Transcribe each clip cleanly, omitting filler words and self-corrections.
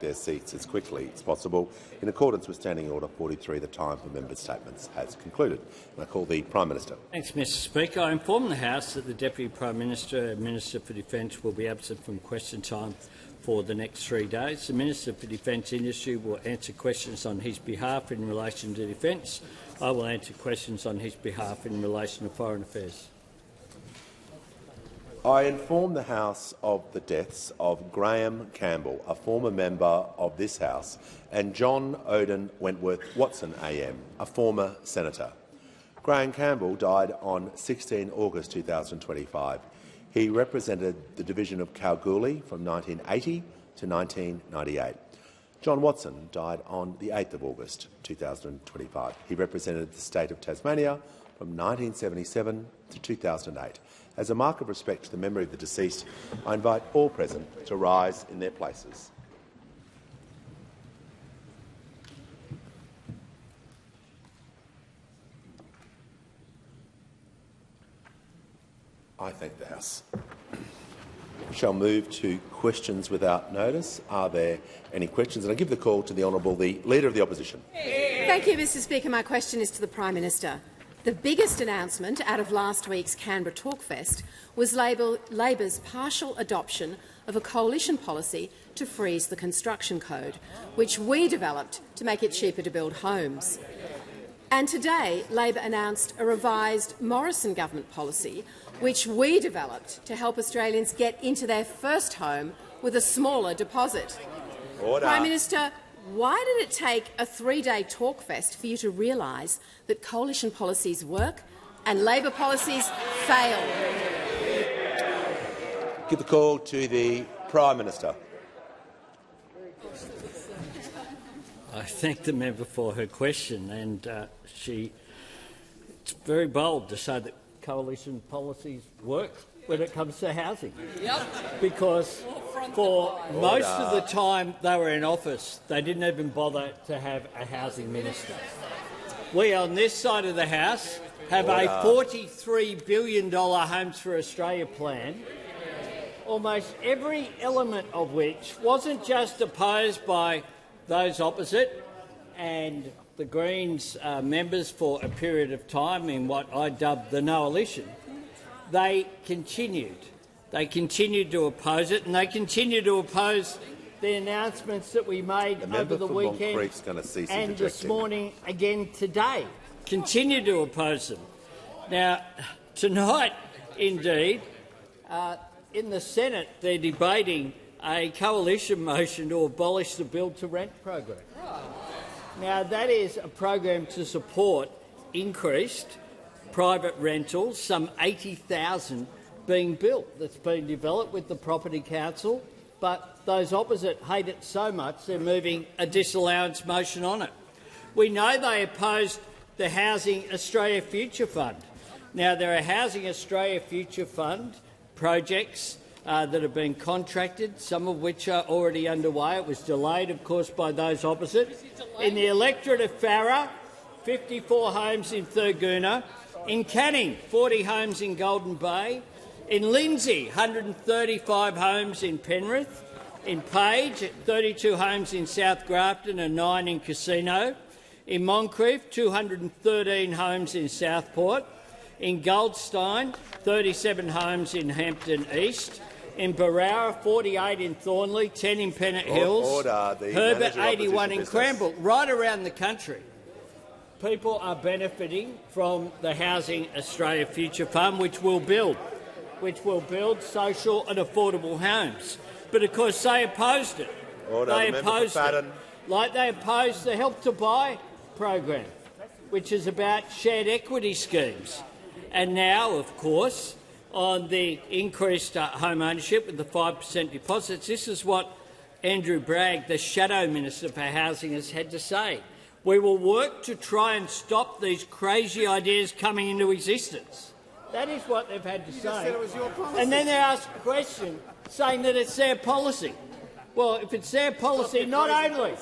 their seats as quickly as possible. In accordance with Standing Order 43, the time for member statements has concluded. And I call the Prime Minister. Thanks, Mr Speaker. I inform the House that the Deputy Prime Minister and Minister for Defence will be absent from question time for the next 3 days. The Minister for Defence Industry will answer questions on his behalf in relation to defence. I will answer questions on his behalf in relation to foreign affairs. I inform the House of the deaths of Graham Campbell, a former member of this House, and John Odin Wentworth Watson AM, a former senator. Graham Campbell died on 16 August 2025. He represented the division of Kalgoorlie from 1980 to 1998. John Watson died on the 8th of August 2025. He represented the state of Tasmania from 1977 to 2008. As a mark of respect to the memory of the deceased, I invite all present to rise in their places. I thank the House. We shall move to questions without notice. Are there any questions? And I give the call to the Honourable the Leader of the Opposition. Thank you, Mr Speaker. My question is to the Prime Minister. The biggest announcement out of last week's Canberra Talkfest was Labor's partial adoption of a coalition policy to freeze the construction code, which we developed to make it cheaper to build homes. And today, Labor announced a revised Morrison government policy, which we developed to help Australians get into their first home with a smaller deposit. Order. Prime Minister, why did it take a 3-day talkfest for you to realise that coalition policies work and Labor policies fail? Give the call to the Prime Minister. I thank the member for her question, and it's very bold to say that coalition policies work when it comes to housing. Yep. Because for most of the time they were in office, they didn't even bother to have a housing minister. We on this side of the House have a $43 billion Homes for Australia plan, almost every element of which wasn't just opposed by those opposite and the Greens members for a period of time in what I dubbed the no-alition. They continued to oppose it, and they continue to oppose the announcements that we made over the weekend and this morning again today. Continue to oppose them. Now, tonight, indeed, in the Senate, they're debating a coalition motion to abolish the build-to-rent program. Now, that is a program to support increased private rentals, some 80,000 being built, that's been developed with the Property Council, but those opposite hate it so much they're moving a disallowance motion on it. We know they opposed the Housing Australia Future Fund. Now, there are Housing Australia Future Fund projects that have been contracted, some of which are already underway. It was delayed, of course, by those opposite. In the electorate of Farrer, 54 homes in Thurgoona. In Canning, 40 homes in Golden Bay. In Lindsay, 135 homes in Penrith. In Page, 32 homes in South Grafton and 9 in Casino. In Moncrief, 213 homes in Southport. In Goldstein, 37 homes in Hampton East. In Barara, 48 in Thornley, 10 in Pennant Hills. Herbert, 81 in Cranbrook. Right around the country, people are benefiting from the Housing Australia Future Fund, which will build social and affordable homes. But of course, they opposed it. They opposed it, like they opposed the Help to Buy program, which is about shared equity schemes. And now, of course, on the increased home ownership with the 5% deposits, this is what Andrew Bragg, the Shadow Minister for Housing, has had to say. We will work to try and stop these crazy ideas coming into existence. That is what they've had to say. And then they ask a question saying that it's their policy. Well, if it's their policy, not only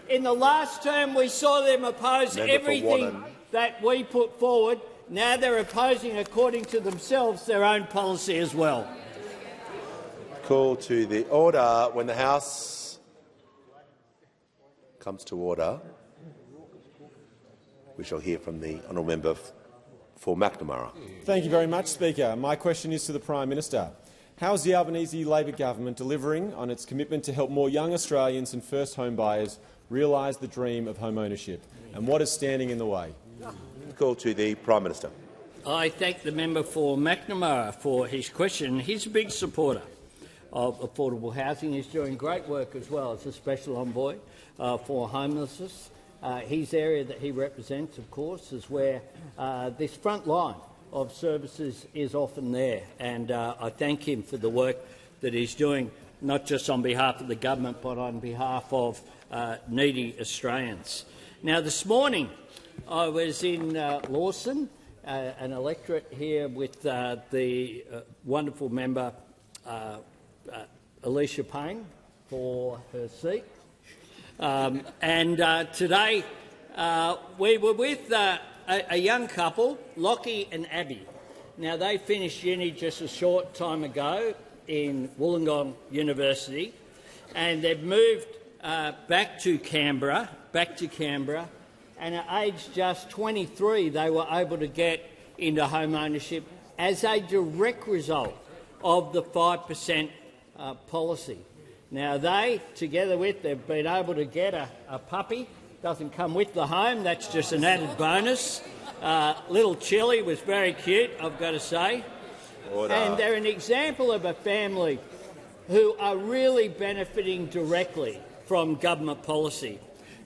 in the last term we saw them oppose everything that we put forward, now they're opposing, according to themselves, their own policy as well. Call to the order. When the House comes to order. We shall hear from the honourable member for McNamara. Thank you very much, Speaker. My question is to the Prime Minister. How is the Albanese Labor government delivering on its commitment to help more young Australians and first home buyers realise the dream of home ownership? And what is standing in the way? Call to the Prime Minister. I thank the member for McNamara for his question. He's a big supporter of affordable housing. He's doing great work as well as a special envoy for homelessness. His area that he represents, of course, is where this front line of services is often there. And I thank him for the work that he's doing, not just on behalf of the government but on behalf of needy Australians. Now, this morning I was in Lawson, an electorate here with the wonderful member Alicia Payne for her seat. Today we were with a young couple, Lockie and Abby. Now, they finished uni just a short time ago in Wollongong University, and they've moved back to Canberra, and at age just 23 they were able to get into home ownership as a direct result of the 5% policy. Now, they've been able to get a puppy. Doesn't come with the home, that's just an added bonus. Little Chili was very cute, I've got to say. Order. And they're an example of a family who are really benefiting directly from government policy.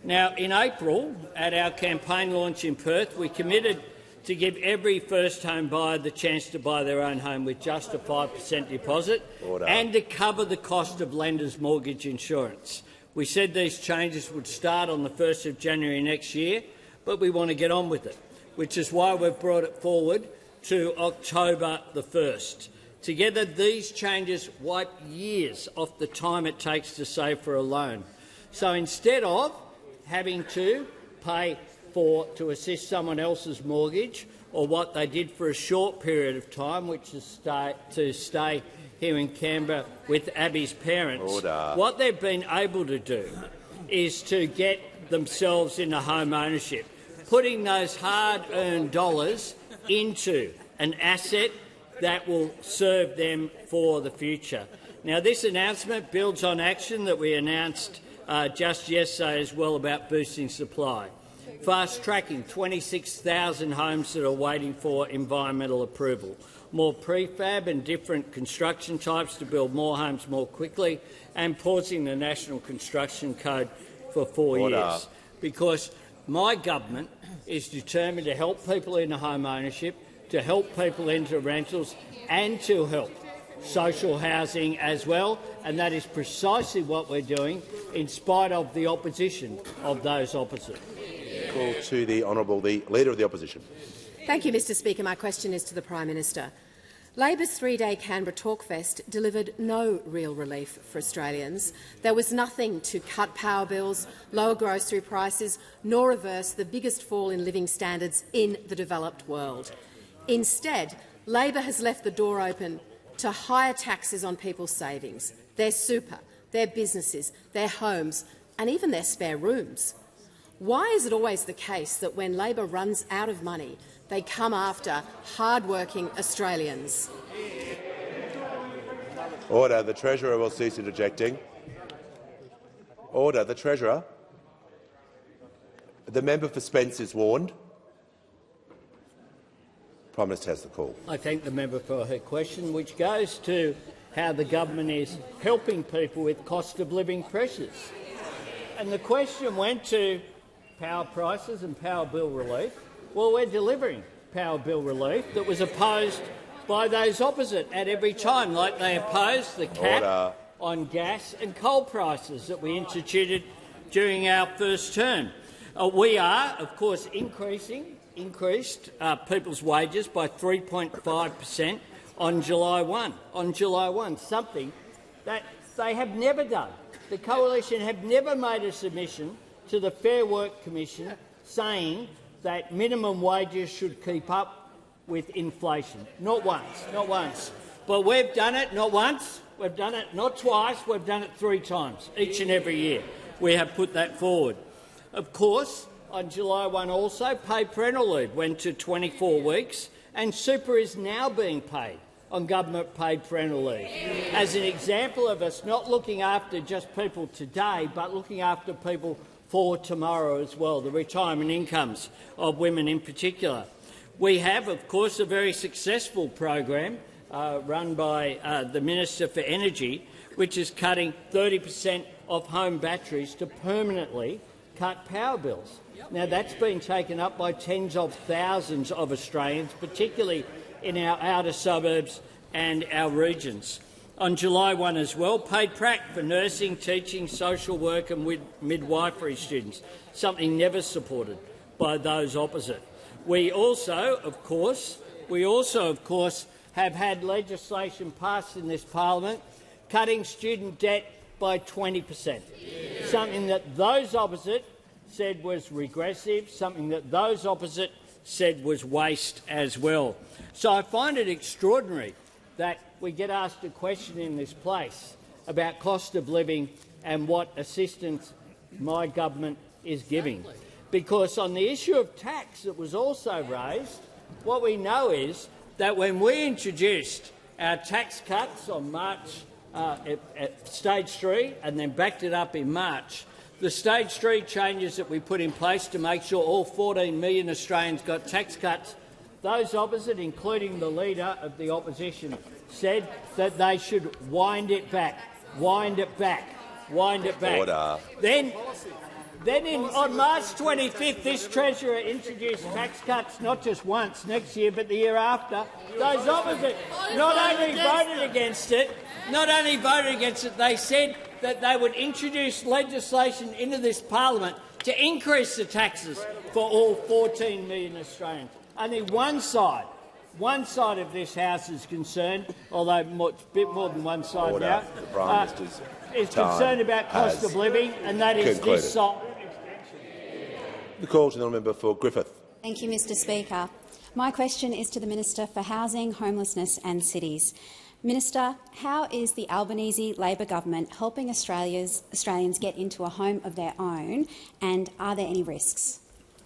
Now, in April, at our campaign launch in Perth, we committed to give every first home buyer the chance to buy their own home with just a 5% deposit. Order. And to cover the cost of lenders' mortgage insurance. We said these changes would start on the 1st of January next year, but we want to get on with it, which is why we've brought it forward to October the 1st. Together, these changes wipe years off the time it takes to save for a loan. So instead of having to pay to assist someone else's mortgage, or what they did for a short period of time, which is to stay here in Canberra with Abby's parents. Order. What they've been able to do is to get themselves into home ownership, putting those hard-earned dollars into an asset that will serve them for the future. Now, this announcement builds on action that we announced just yesterday as well about boosting supply. Fast-tracking 26,000 homes that are waiting for environmental approval, more prefab and different construction types to build more homes more quickly, and pausing the National Construction Code for 4 years. Because my government is determined to help people into home ownership, to help people into rentals and to help social housing as well, and that is precisely what we're doing in spite of the opposition of those opposite. Call to the Honourable the Leader of the Opposition. Thank you, Mr Speaker. My question is to the Prime Minister. Labor's three-day Canberra Talkfest delivered no real relief for Australians. There was nothing to cut power bills, lower grocery prices, nor reverse the biggest fall in living standards in the developed world. Instead, Labor has left the door open to higher taxes on people's savings, their super, their businesses, their homes and even their spare rooms. Why is it always the case that when Labor runs out of money, they come after hard-working Australians? Order. The Treasurer will cease interjecting. Order. The Treasurer. The member for Spence is warned. Prime Minister has the call. I thank the member for her question, which goes to how the government is helping people with cost of living pressures. And the question went to power prices and power bill relief. Well, we're delivering power bill relief that was opposed by those opposite at every time, like they opposed the cap on gas and coal prices that we instituted during our first term. We are, of course, increased people's wages by 3.5% on July 1, something that they have never done. The Coalition have never made a submission to the Fair Work Commission saying that minimum wages should keep up with inflation. Not once. But we've done it not once, we've done it not twice, we've done it 3 times, each and every year. we have put that forward. Of course, on July 1 also, paid parental leave went to 24 weeks, and super is now being paid on government-paid parental leave, as an example of us not looking after just people today, but looking after people for tomorrow as well, the retirement incomes of women in particular. We have, of course, a very successful program run by the Minister for Energy, which is cutting 30% of home batteries to permanently cut power bills. Now, that's been taken up by tens of thousands of Australians, particularly in our outer suburbs and our regions. On July 1 as well, paid prac for nursing, teaching, social work and midwifery students, something never supported by those opposite. We also, of course, have had legislation passed in this parliament cutting student debt by 20%, something that those opposite said was regressive, something that those opposite said was waste as well. So I find it extraordinary that we get asked a question in this place about cost of living and what assistance my government is giving. Because on the issue of tax that was also raised, what we know is that when we introduced our tax cuts on March at Stage 3 and then backed it up in March, the Stage 3 changes that we put in place to make sure all 14 million Australians got tax cuts, those opposite, including the Leader of the Opposition, said that they should wind it back, wind it back, wind it back. Order. Then on March 25th, this Treasurer introduced tax cuts not just once next year but the year after. Those opposite not only voted against it, they said that they would introduce legislation into this parliament to increase the taxes for all 14 million Australians. Only one side of this House is concerned, although a bit more than one side Order. now, The Prime Minister's is concerned about cost of living, and that is concluded. this side. The call to the member for Griffith. Thank you, Mr Speaker. My question is to the Minister for Housing, Homelessness and Cities. Minister, how is the Albanese Labor government helping Australians get into a home of their own, and are there any risks?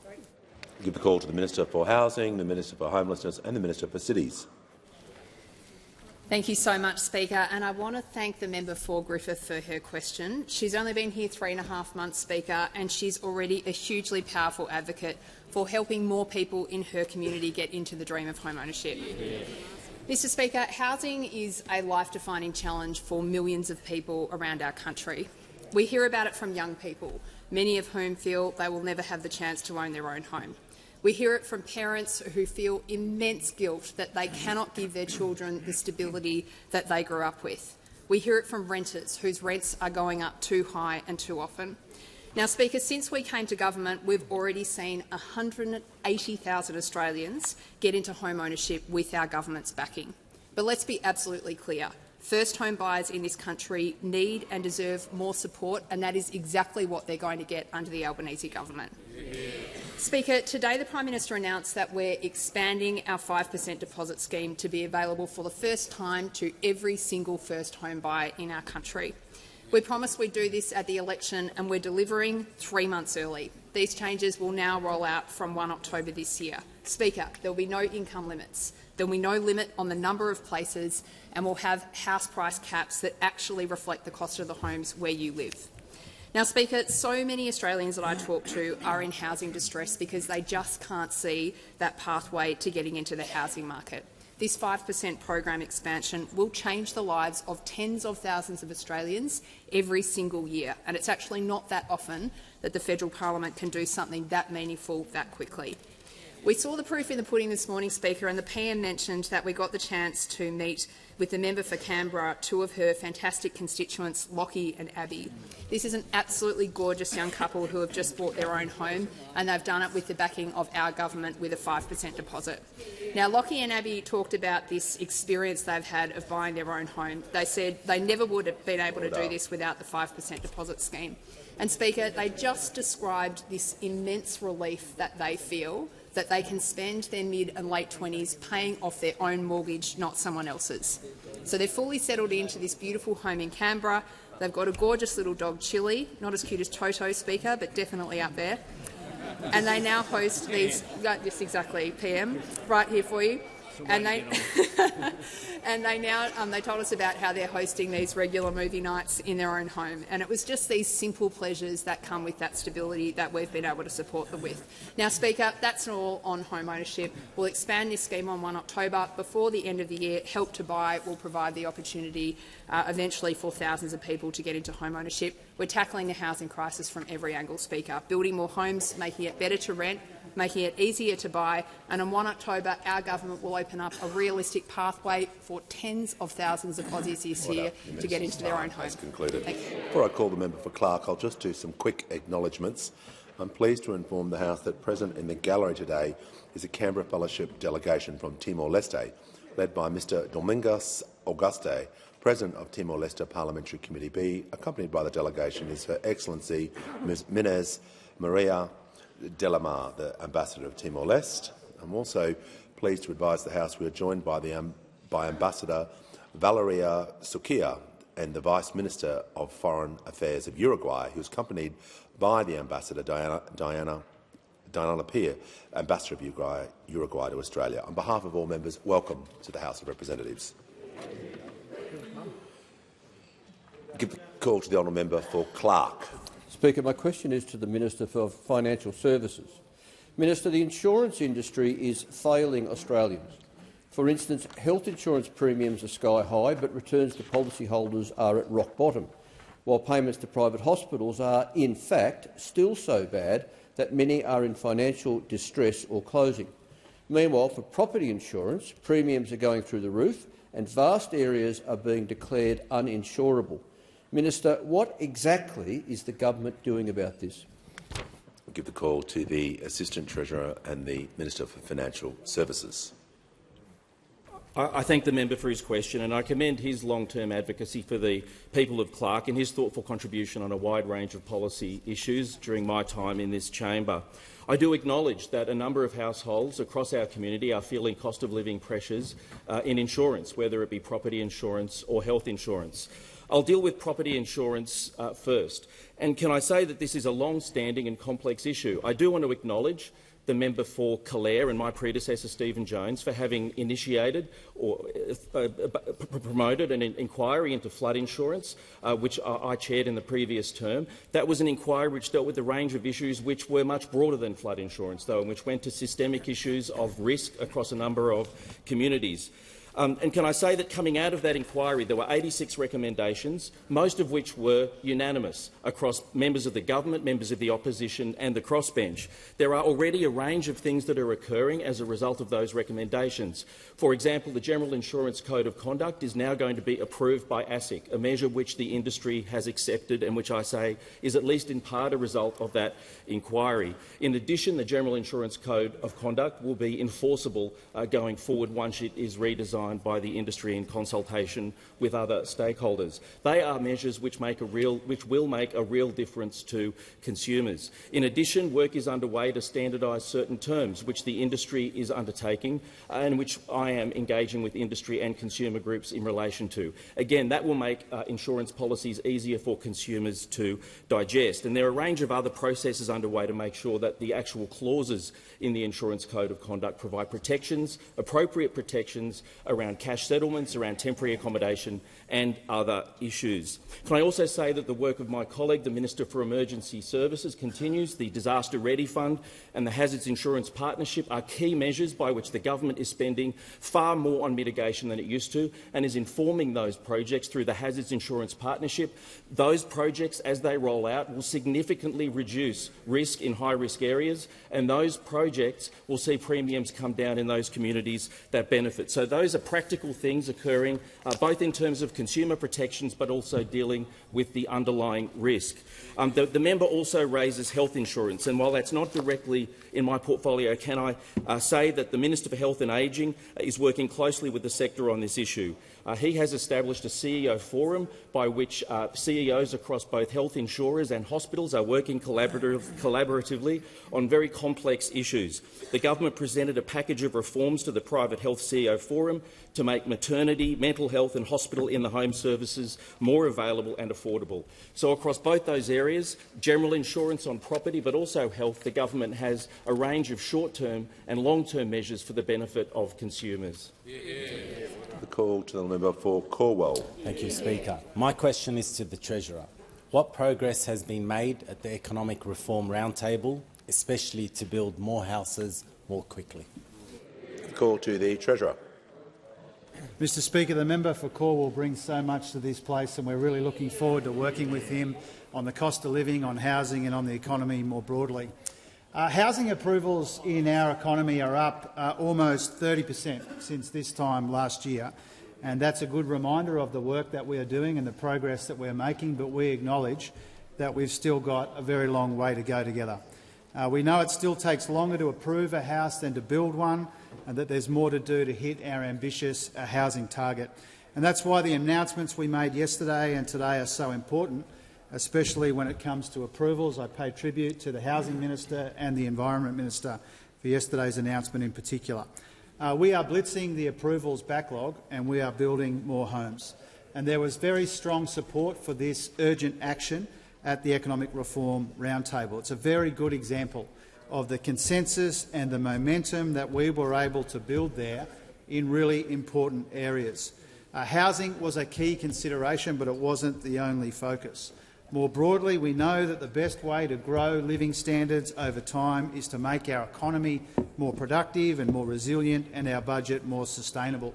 I give the call to the Minister for Housing, the Minister for Homelessness and the Minister for Cities. Thank you so much, Speaker, and I want to thank the member for Griffith for her question. She's only been here 3.5 months, Speaker, and she's already a hugely powerful advocate for helping more people in her community get into the dream of home ownership. Mr Speaker, housing is a life-defining challenge for millions of people around our country. We hear about it from young people, many of whom feel they will never have the chance to own their own home. We hear it from parents who feel immense guilt that they cannot give their children the stability that they grew up with. We hear it from renters whose rents are going up too high and too often. Now, Speaker, since we came to government, we've already seen 180,000 Australians get into home ownership with our government's backing. But let's be absolutely clear. First home buyers in this country need and deserve more support, and that is exactly what they're going to get under the Albanese government. Speaker, today the Prime Minister announced that we're expanding our 5% deposit scheme to be available for the first time to every single first home buyer in our country. We promised we'd do this at the election, and we're delivering 3 months early. These changes will now roll out from 1 October this year. Speaker, there will be no income limits. There will be no limit on the number of places, and we'll have house price caps that actually reflect the cost of the homes where you live. Now, Speaker, so many Australians that I talk to are in housing distress because they just can't see that pathway to getting into the housing market. This 5% program expansion will change the lives of tens of thousands of Australians every single year, and it's actually not that often that the federal parliament can do something that meaningful that quickly. We saw the proof in the pudding this morning, Speaker, and the PM mentioned that we got the chance to meet with the member for Canberra, two of her fantastic constituents, Lockie and Abby. This is an absolutely gorgeous young couple who have just bought their own home, and they've done it with the backing of our government with a 5% deposit. Now, Lockie and Abby talked about this experience they've had of buying their own home. They said they never would have been able to do this without the 5% deposit scheme. And, Speaker, they just described this immense relief that they feel that they can spend their mid- and late 20s paying off their own mortgage, not someone else's. So they're fully settled into this beautiful home in Canberra, They've got a gorgeous little dog, Chili, not as cute as Toto, Speaker, but definitely up there. And they now host these, yes, exactly, PM, right here for you. And they and they told us about how they're hosting these regular movie nights in their own home. And it was just these simple pleasures that come with that stability that we've been able to support them with. Now, Speaker, that's not all on home ownership. We'll expand this scheme on 1 October. Before the end of the year, Help to Buy will provide the opportunity eventually for thousands of people to get into home ownership. We're tackling the housing crisis from every angle, Speaker, building more homes, making it better to rent, making it easier to buy, and on 1 October our government will open up a realistic pathway for tens of thousands of Aussies this year to get into their own home. Concluded. Before I call the member for Clark, I'll just do some quick acknowledgements. I'm pleased to inform the House that present in the gallery today is a Canberra Fellowship delegation from Timor-Leste, led by Mr Domingos Auguste, President of Timor-Leste Parliamentary Committee B. Accompanied by the delegation is Her Excellency Ms Minez Maria Delamar, the Ambassador of Timor-Leste. I'm also pleased to advise the House we are joined by Ambassador Valeria Suquia and the Vice Minister of Foreign Affairs of Uruguay, who is accompanied by the Ambassador Diana Pia, Ambassador of Uruguay to Australia. On behalf of all members, welcome to the House of Representatives. Give the call to the honourable member for Clark. Speaker, my question is to the Minister for Financial Services. Minister, the insurance industry is failing Australians. For instance, health insurance premiums are sky high, but returns to policyholders are at rock bottom, while payments to private hospitals are, in fact, still so bad that many are in financial distress or closing. Meanwhile, for property insurance, premiums are going through the roof and vast areas are being declared uninsurable. Minister, what exactly is the government doing about this? I'll give the call to the Assistant Treasurer and the Minister for Financial Services. I thank the member for his question, and I commend his long-term advocacy for the people of Clark and his thoughtful contribution on a wide range of policy issues during my time in this chamber. I do acknowledge that a number of households across our community are feeling cost of living pressures in insurance, whether it be property insurance or health insurance. I'll deal with property insurance first. And can I say that this is a long-standing and complex issue? I do want to acknowledge the member for Calare and my predecessor Stephen Jones for having initiated or promoted an inquiry into flood insurance, which I chaired in the previous term. That was an inquiry which dealt with a range of issues which were much broader than flood insurance, though, and which went to systemic issues of risk across a number of communities. And can I say that coming out of that inquiry there were 86 recommendations, most of which were unanimous across members of the government, members of the opposition and the crossbench. There are already a range of things that are occurring as a result of those recommendations. For example, the General Insurance Code of Conduct is now going to be approved by ASIC, a measure which the industry has accepted and which I say is at least in part a result of that inquiry. In addition, the General Insurance Code of Conduct will be enforceable going forward once it is redesigned by the industry in consultation with other stakeholders. They are measures which will make a real difference to consumers. In addition, work is underway to standardise certain terms which the industry is undertaking and which I am engaging with industry and consumer groups in relation to. Again, that will make insurance policies easier for consumers to digest. And there are a range of other processes underway to make sure that the actual clauses in the Insurance Code of Conduct provide protections, appropriate protections around cash settlements, around temporary accommodation and other issues. Can I also say that the work of my colleague, the Minister for Emergency Services, continues. The Disaster Ready Fund and the Hazards Insurance Partnership are key measures by which the government is spending far more on mitigation than it used to and is informing those projects through the Hazards Insurance Partnership. Those projects, as they roll out, will significantly reduce risk in high-risk areas, and those projects will see premiums come down in those communities that benefit. So those are practical things occurring, both in terms of consumer protections but also dealing with the underlying risk. The member also raises health insurance, and while that's not directly in my portfolio, can I say that the Minister for Health and Ageing is working closely with the sector on this issue. He has established a CEO forum by which CEOs across both health insurers and hospitals are working collaboratively on very complex issues. The government presented a package of reforms to the Private Health CEO Forum, to make maternity, mental health and hospital in the home services more available and affordable. So across both those areas, general insurance on property but also health, the government has a range of short-term and long-term measures for the benefit of consumers. The call to the member for Cornwall. Thank you, Speaker. My question is to the Treasurer. What progress has been made at the Economic Reform Roundtable, especially to build more houses more quickly? The call to the Treasurer. Mr Speaker, the member for Cornwall brings so much to this place, and we're really looking forward to working with him on the cost of living, on housing and on the economy more broadly. Housing approvals in our economy are up almost 30% since this time last year, and that's a good reminder of the work that we are doing and the progress that we're making, but we acknowledge that we've still got a very long way to go together. We know it still takes longer to approve a house than to build one, and that there's more to do to hit our ambitious housing target. And that's why the announcements we made yesterday and today are so important, especially when it comes to approvals. I pay tribute to the Housing Minister and the Environment Minister for yesterday's announcement in particular. We are blitzing the approvals backlog and we are building more homes. And there was very strong support for this urgent action at the Economic Reform Roundtable. It's a very good example of the consensus and the momentum that we were able to build there in really important areas. Housing was a key consideration, but it wasn't the only focus. More broadly, we know that the best way to grow living standards over time is to make our economy more productive and more resilient and our budget more sustainable.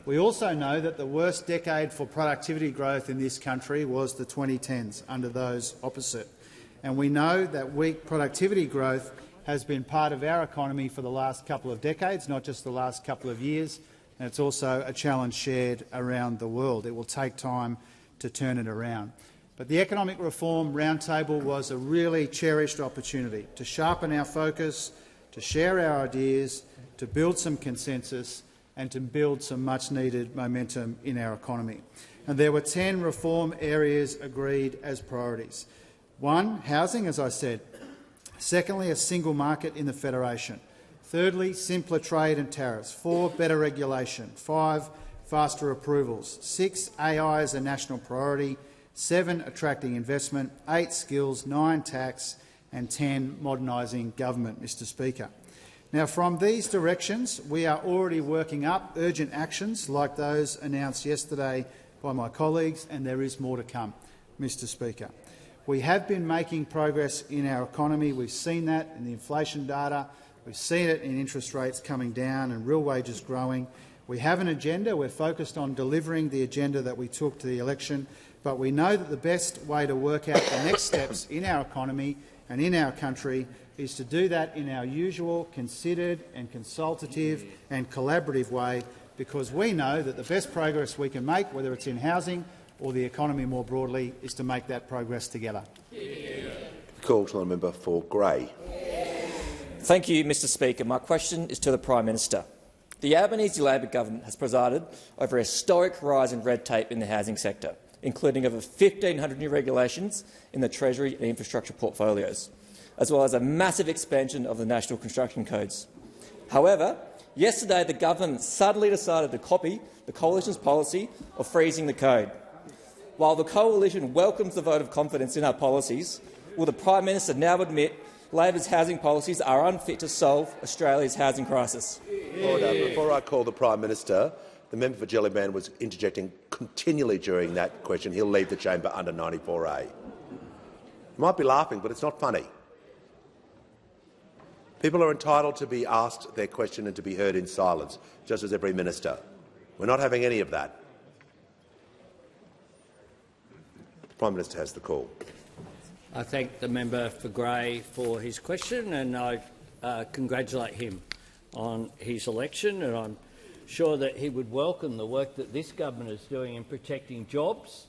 We also know that the worst decade for productivity growth in this country was the 2010s under those opposite. And we know that weak productivity growth has been part of our economy for the last couple of decades, not just the last couple of years, and it's also a challenge shared around the world. It will take time to turn it around. But the Economic Reform Roundtable was a really cherished opportunity to sharpen our focus, to share our ideas, to build some consensus and to build some much-needed momentum in our economy. And there were 10 reform areas agreed as priorities. 1, housing, as I said. Secondly, a single market in the Federation. Thirdly, simpler trade and tariffs. 4, better regulation. 5, faster approvals. 6, AI as a national priority. 7, attracting investment. 8, skills. 9, tax. And 10, modernising government, Mr Speaker. Now, from these directions, we are already working up urgent actions like those announced yesterday by my colleagues, and there is more to come, Mr Speaker. We have been making progress in our economy. We've seen that in the inflation data. We've seen it in interest rates coming down and real wages growing. We have an agenda. We're focused on delivering the agenda that we took to the election, but we know that the best way to work out the next steps in our economy and in our country is to do that in our usual considered and consultative and collaborative way, because we know that the best progress we can make, whether it's in housing or the economy more broadly, is to make that progress together. Call to the member for Grey. Thank you, Mr Speaker. My question is to the Prime Minister. The Albanese Labor government has presided over a historic rise in red tape in the housing sector, including over 1,500 new regulations in the Treasury and infrastructure portfolios, as well as a massive expansion of the national construction codes. However, yesterday the government suddenly decided to copy the Coalition's policy of freezing the code. While the Coalition welcomes the vote of confidence in our policies, will the Prime Minister now admit Labor's housing policies are unfit to solve Australia's housing crisis? Order. Before I call the Prime Minister, the member for Jellyman was interjecting continually during that question. He'll leave the chamber under 94A. You might be laughing, but it's not funny. People are entitled to be asked their question and to be heard in silence, just as every minister. We're not having any of that. The Prime Minister has the call. I thank the member for Grey for his question, and I congratulate him on his election, and I'm sure that he would welcome the work that this government is doing in protecting jobs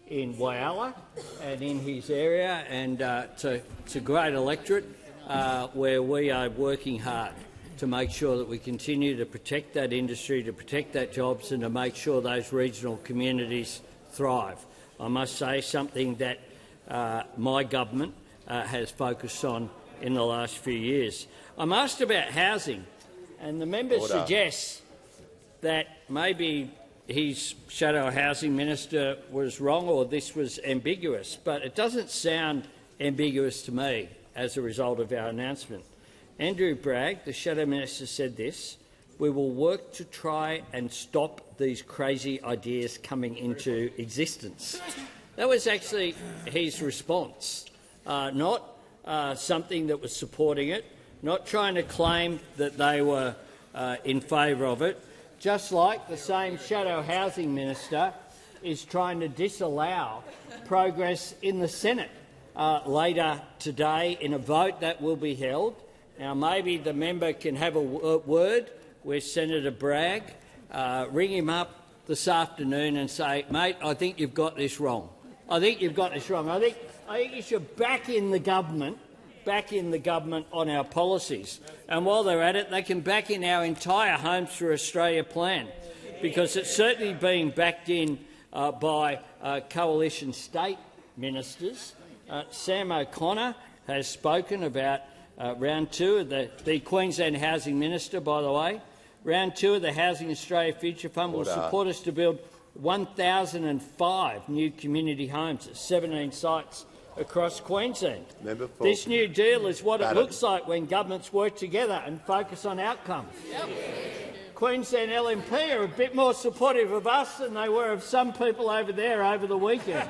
in Whyalla and in his area, and it's a great electorate where we are working hard to make sure that we continue to protect that industry, to protect that jobs and to make sure those regional communities thrive. I must say something that my government has focused on in the last few years. I'm asked about housing, and the member suggests that maybe his shadow housing minister was wrong or this was ambiguous, but it doesn't sound ambiguous to me as a result of our announcement. Andrew Bragg, the shadow minister, said this: "We will work to try and stop these crazy ideas coming into existence." That was actually his response, not something that was supporting it, not trying to claim that they were in favour of it, just like the same shadow housing minister is trying to disallow progress in the Senate later today in a vote that will be held. Now, maybe the member can have a word with Senator Bragg, ring him up this afternoon and say, "Mate, I think you've got this wrong. I think you've got this wrong. I think you should back in the government on our policies." And while they're at it, they can back in our entire Homes for Australia plan, because it's certainly being backed in by coalition state ministers. Sam O'Connor has spoken about round two of the Queensland Housing Minister, by the way. Round two of the Housing Australia Future Fund will support us to build 1,005 new community homes at 17 sites across Queensland. This new deal is what it looks like when governments work together and focus on outcomes. Yep. Queensland LNP are a bit more supportive of us than they were of some people over there over the weekend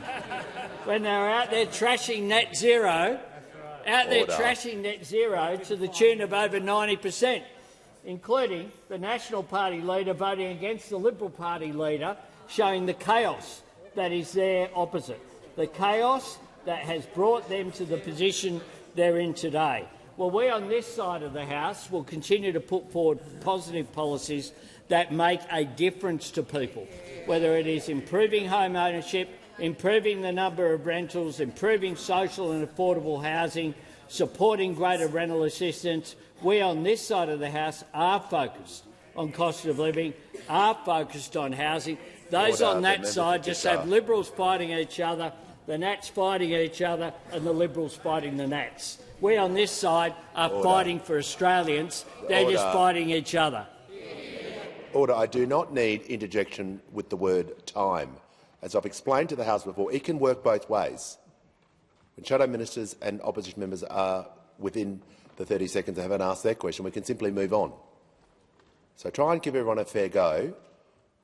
when they were out there trashing net zero, to the tune of over 90%, including the National Party leader voting against the Liberal Party leader, showing the chaos that is there opposite, the chaos that has brought them to the position they're in today. Well, we on this side of the House will continue to put forward positive policies that make a difference to people, whether it is improving home ownership, improving the number of rentals, improving social and affordable housing, supporting greater rental assistance. We on this side of the House are focused on cost of living, are focused on housing. Those on that side just have Liberals fighting each other, the Nats fighting each other and the Liberals fighting the Nats. We on this side are fighting for Australians. They're just fighting each other. Order. I do not need interjection with the word time. As I've explained to the House before, it can work both ways. When shadow ministers and opposition members are within the 30 seconds they haven't asked their question, we can simply move on. So try and give everyone a fair go.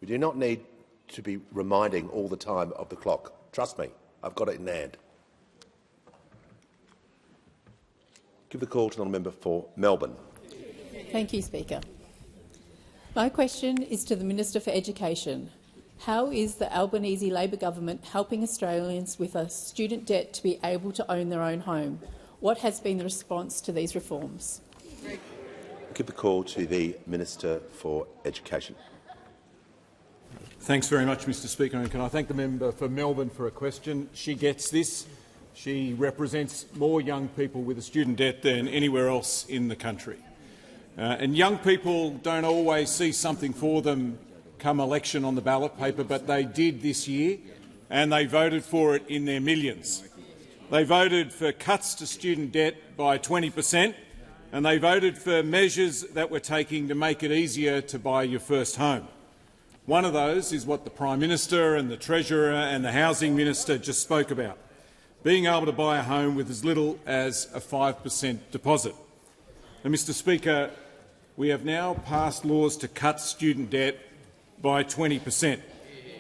We do not need to be reminding all the time of the clock. Trust me, I've got it in hand. Give the call to the member for Melbourne. Thank you, Speaker. My question is to the Minister for Education. How is the Albanese Labor government helping Australians with a student debt to be able to own their own home? What has been the response to these reforms? Give the call to the Minister for Education. Thanks very much, Mr Speaker. And can I thank the member for Melbourne for a question? She gets this. She represents more young people with a student debt than anywhere else in the country. And young people don't always see something for them come election on the ballot paper, but they did this year, and they voted for it in their millions. They voted for cuts to student debt by 20%, and they voted for measures that were taking to make it easier to buy your first home. One of those is what the Prime Minister and the Treasurer and the Housing Minister just spoke about, being able to buy a home with as little as a 5% deposit. Now, Mr Speaker, we have now passed laws to cut student debt by 20%,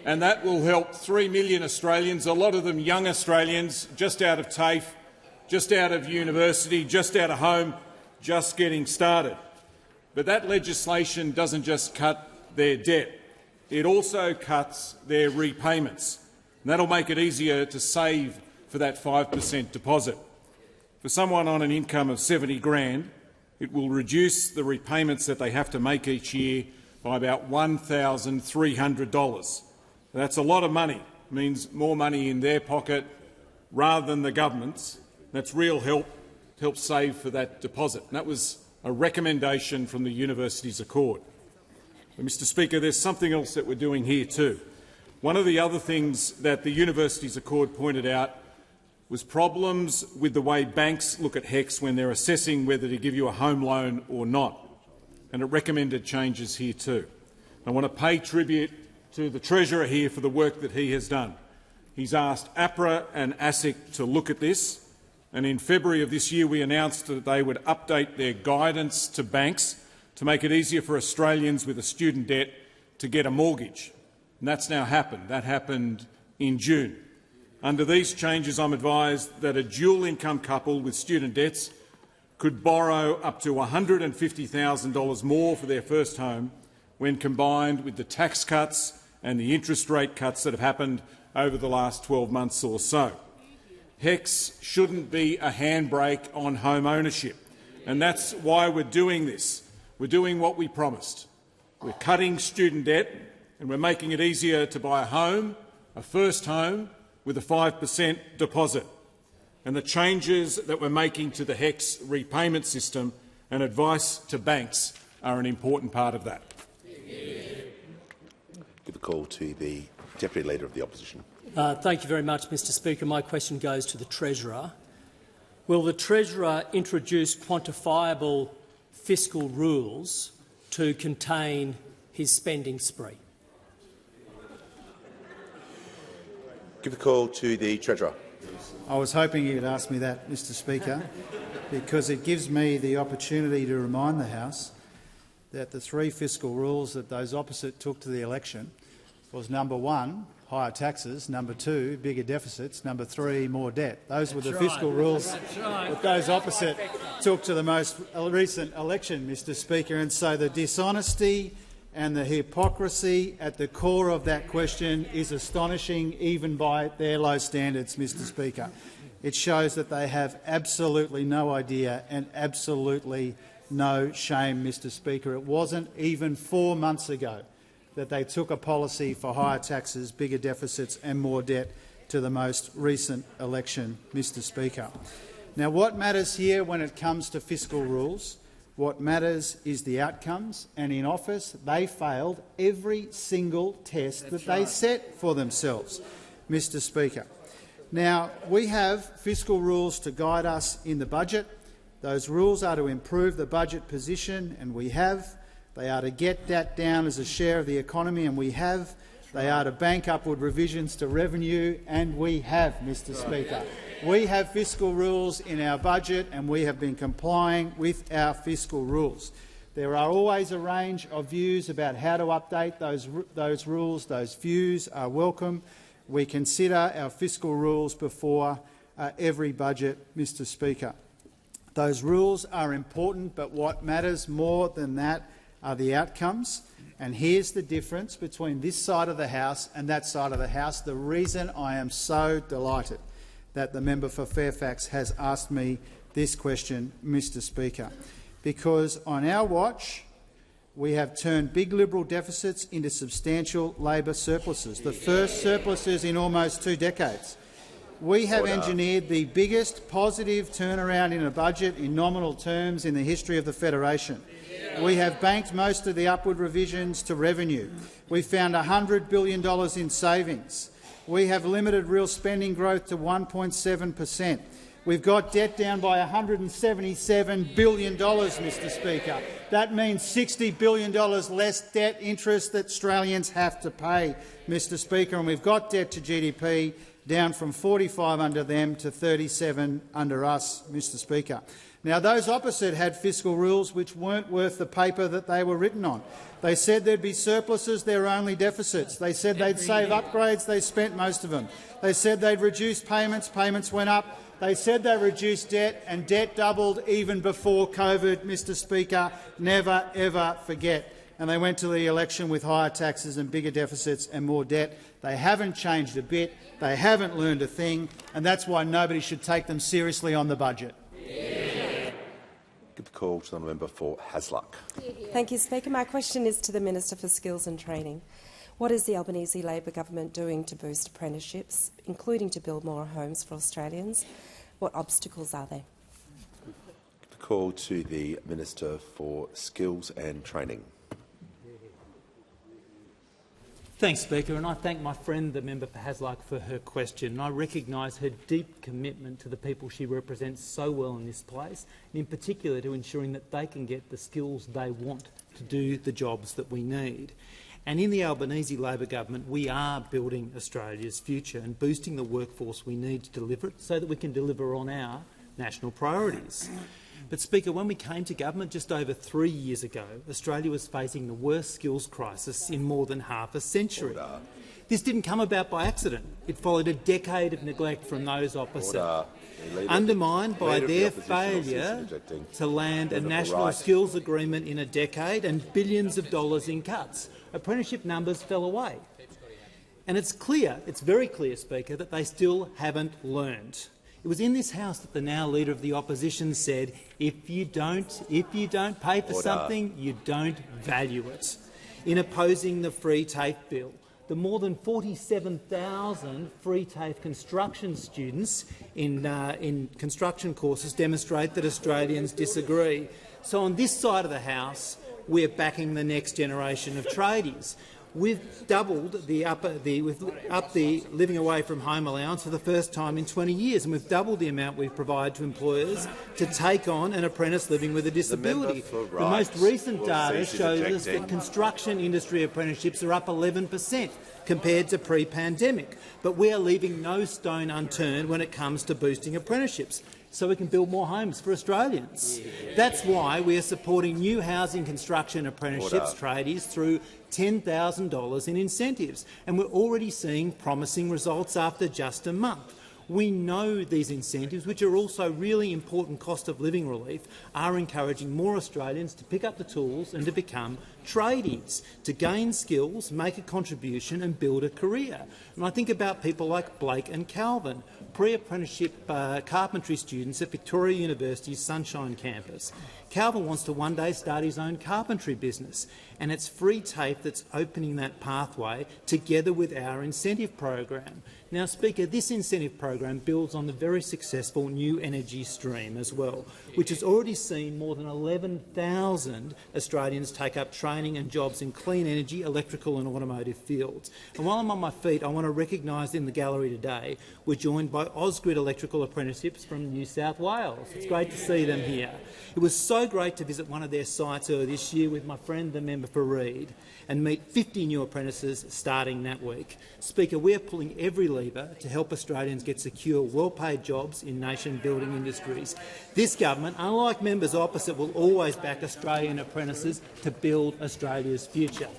and that will help 3 million Australians, a lot of them young Australians, just out of TAFE, just out of university, just out of home, just getting started. But that legislation doesn't just cut their debt, it also cuts their repayments, and that will make it easier to save for that 5% deposit. For someone on an income of $70,000, it will reduce the repayments that they have to make each year by about $1,300. That's a lot of money. It means more money in their pocket rather than the government's. That's real help to help save for that deposit. And that was a recommendation from the Universities Accord. But, Mr Speaker, there's something else that we're doing here too. One of the other things that the Universities Accord pointed out was problems with the way banks look at HECS when they're assessing whether to give you a home loan or not, and it recommended changes here too. I want to pay tribute to the Treasurer here for the work that he has done. He's asked APRA and ASIC to look at this, and in February of this year we announced that they would update their guidance to banks to make it easier for Australians with a student debt to get a mortgage. And that's now happened. That happened in June. Under these changes, I'm advised that a dual-income couple with student debts could borrow up to $150,000 more for their first home when combined with the tax cuts and the interest rate cuts that have happened over the last 12 months or so. HECS shouldn't be a handbrake on home ownership, and that's why we're doing this. We're doing what we promised. We're cutting student debt and we're making it easier to buy a home, a first home, with a 5% deposit. And the changes that we're making to the HECS repayment system and advice to banks are an important part of that. Give the call to the Deputy Leader of the Opposition. Thank you very much, Mr Speaker. My question goes to the Treasurer. Will the Treasurer introduce quantifiable fiscal rules to contain his spending spree? Give the call to the Treasurer. I was hoping you'd ask me that, Mr Speaker, because it gives me the opportunity to remind the House that the three fiscal rules that those opposite took to the election was, number one, higher taxes, number two, bigger deficits, number three, more debt. Those were the fiscal rules that those opposite took to the most recent election, Mr Speaker. And so the dishonesty and the hypocrisy at the core of that question is astonishing, even by their low standards, Mr Speaker. It shows that they have absolutely no idea and absolutely no shame, Mr Speaker. It wasn't even 4 months ago that they took a policy for higher taxes, bigger deficits and more debt to the most recent election, Mr Speaker. Now, what matters here when it comes to fiscal rules? What matters is the outcomes, and in office they failed every single test that they set for themselves, Mr Speaker. Now, we have fiscal rules to guide us in the budget. Those rules are to improve the budget position, and we have. They are to get that down as a share of the economy, and we have. They are to bank upward revisions to revenue, and we have, Mr Speaker. We have fiscal rules in our budget, and we have been complying with our fiscal rules. There are always a range of views about how to update those rules. Those views are welcome. We consider our fiscal rules before every budget, Mr Speaker. Those rules are important, but what matters more than that are the outcomes. And here's the difference between this side of the House and that side of the House. The reason I am so delighted that the member for Fairfax has asked me this question, Mr Speaker, because on our watch we have turned big Liberal deficits into substantial Labor surpluses, the first surpluses in almost 2 decades. We have engineered the biggest positive turnaround in a budget in nominal terms in the history of the Federation. We have banked most of the upward revisions to revenue. We found $100 billion in savings. We have limited real spending growth to 1.7%. We've got debt down by $177 billion, Mr Speaker. That means $60 billion less debt interest that Australians have to pay, Mr Speaker, and we've got debt to GDP down from 45 under them to 37 under us, Mr Speaker. Now, those opposite had fiscal rules which weren't worth the paper that they were written on. They said there'd be surpluses, there were only deficits. They said they'd save upgrades, they spent most of them. They said they'd reduce payments, payments went up. They said they reduced debt, and debt doubled even before COVID, Mr Speaker. Never, ever forget. And they went to the election with higher taxes and bigger deficits and more debt. They haven't changed a bit. They haven't learned a thing, and that's why nobody should take them seriously on the budget. Give the call to the member for Hasluck. Thank you, Speaker. My question is to the Minister for Skills and Training. What is the Albanese Labor government doing to boost apprenticeships, including to build more homes for Australians? What obstacles are there? Give the call to the Minister for Skills and Training. Thanks, Speaker, and I thank my friend, the member for Hasluck, for her question. I recognise her deep commitment to the people she represents so well in this place, and in particular to ensuring that they can get the skills they want to do the jobs that we need. And in the Albanese Labor government, we are building Australia's future and boosting the workforce we need to deliver it so that we can deliver on our national priorities. But, Speaker, when we came to government just over 3 years ago, Australia was facing the worst skills crisis in more than half a century. This didn't come about by accident. It followed a decade of neglect from those opposite, undermined by their failure to land a national skills agreement in a decade and billions of dollars in cuts. Apprenticeship numbers fell away. And it's very clear, Speaker, that they still haven't learned. It was in this House that the now Leader of the Opposition said, if you don't pay for something, you don't value it. In opposing the Free TAFE bill, the more than 47,000 free TAFE construction students in construction courses demonstrate that Australians disagree. So on this side of the House, we're backing the next generation of tradies. We've doubled we've upped the living away from home allowance for the first time in 20 years, and we've doubled the amount we provide to employers to take on an apprentice living with a disability. The most recent data shows us that construction industry apprenticeships are up 11% compared to pre-pandemic, but we are leaving no stone unturned when it comes to boosting apprenticeships, so we can build more homes for Australians. That's why we are supporting new housing construction apprenticeships tradies through $10,000 in incentives, and we're already seeing promising results after just a month. We know these incentives, which are also really important cost of living relief, are encouraging more Australians to pick up the tools and to become tradies, to gain skills, make a contribution and build a career. And I think about people like Blake and Calvin, pre-apprenticeship carpentry students at Victoria University's Sunshine campus. Calvin wants to one day start his own carpentry business, and it's Free TAFE that's opening that pathway together with our incentive program. Now, Speaker, this incentive program builds on the very successful new energy stream as well, which has already seen more than 11,000 Australians take up training and jobs in clean energy, electrical and automotive fields. And while I'm on my feet, I want to recognise in the gallery today we're joined by Ausgrid electrical apprenticeships from New South Wales. It's great to see them here. It was so great to visit one of their sites earlier this year with my friend, the member for Reid, and meet 50 new apprentices starting that week. Speaker, we are pulling every lever to help Australians get secure, well-paid jobs in nation-building industries. This government, unlike members opposite, will always back Australian apprentices to build Australia's future.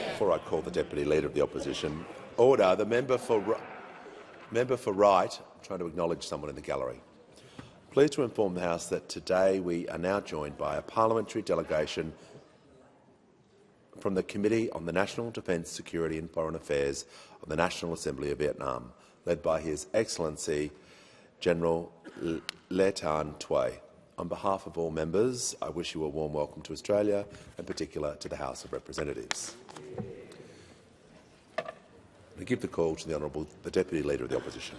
Before I call the Deputy Leader of the Opposition, order. The member for Wright, I'm trying to acknowledge someone in the gallery. Pleased to inform the House that today we are now joined by a parliamentary delegation from the Committee on the National Defence, Security and Foreign Affairs of the National Assembly of Vietnam, led by His Excellency General Le Tan Thuy. On behalf of all members, I wish you a warm welcome to Australia, in particular to the House of Representatives. I give the call to the Deputy Leader of the Opposition.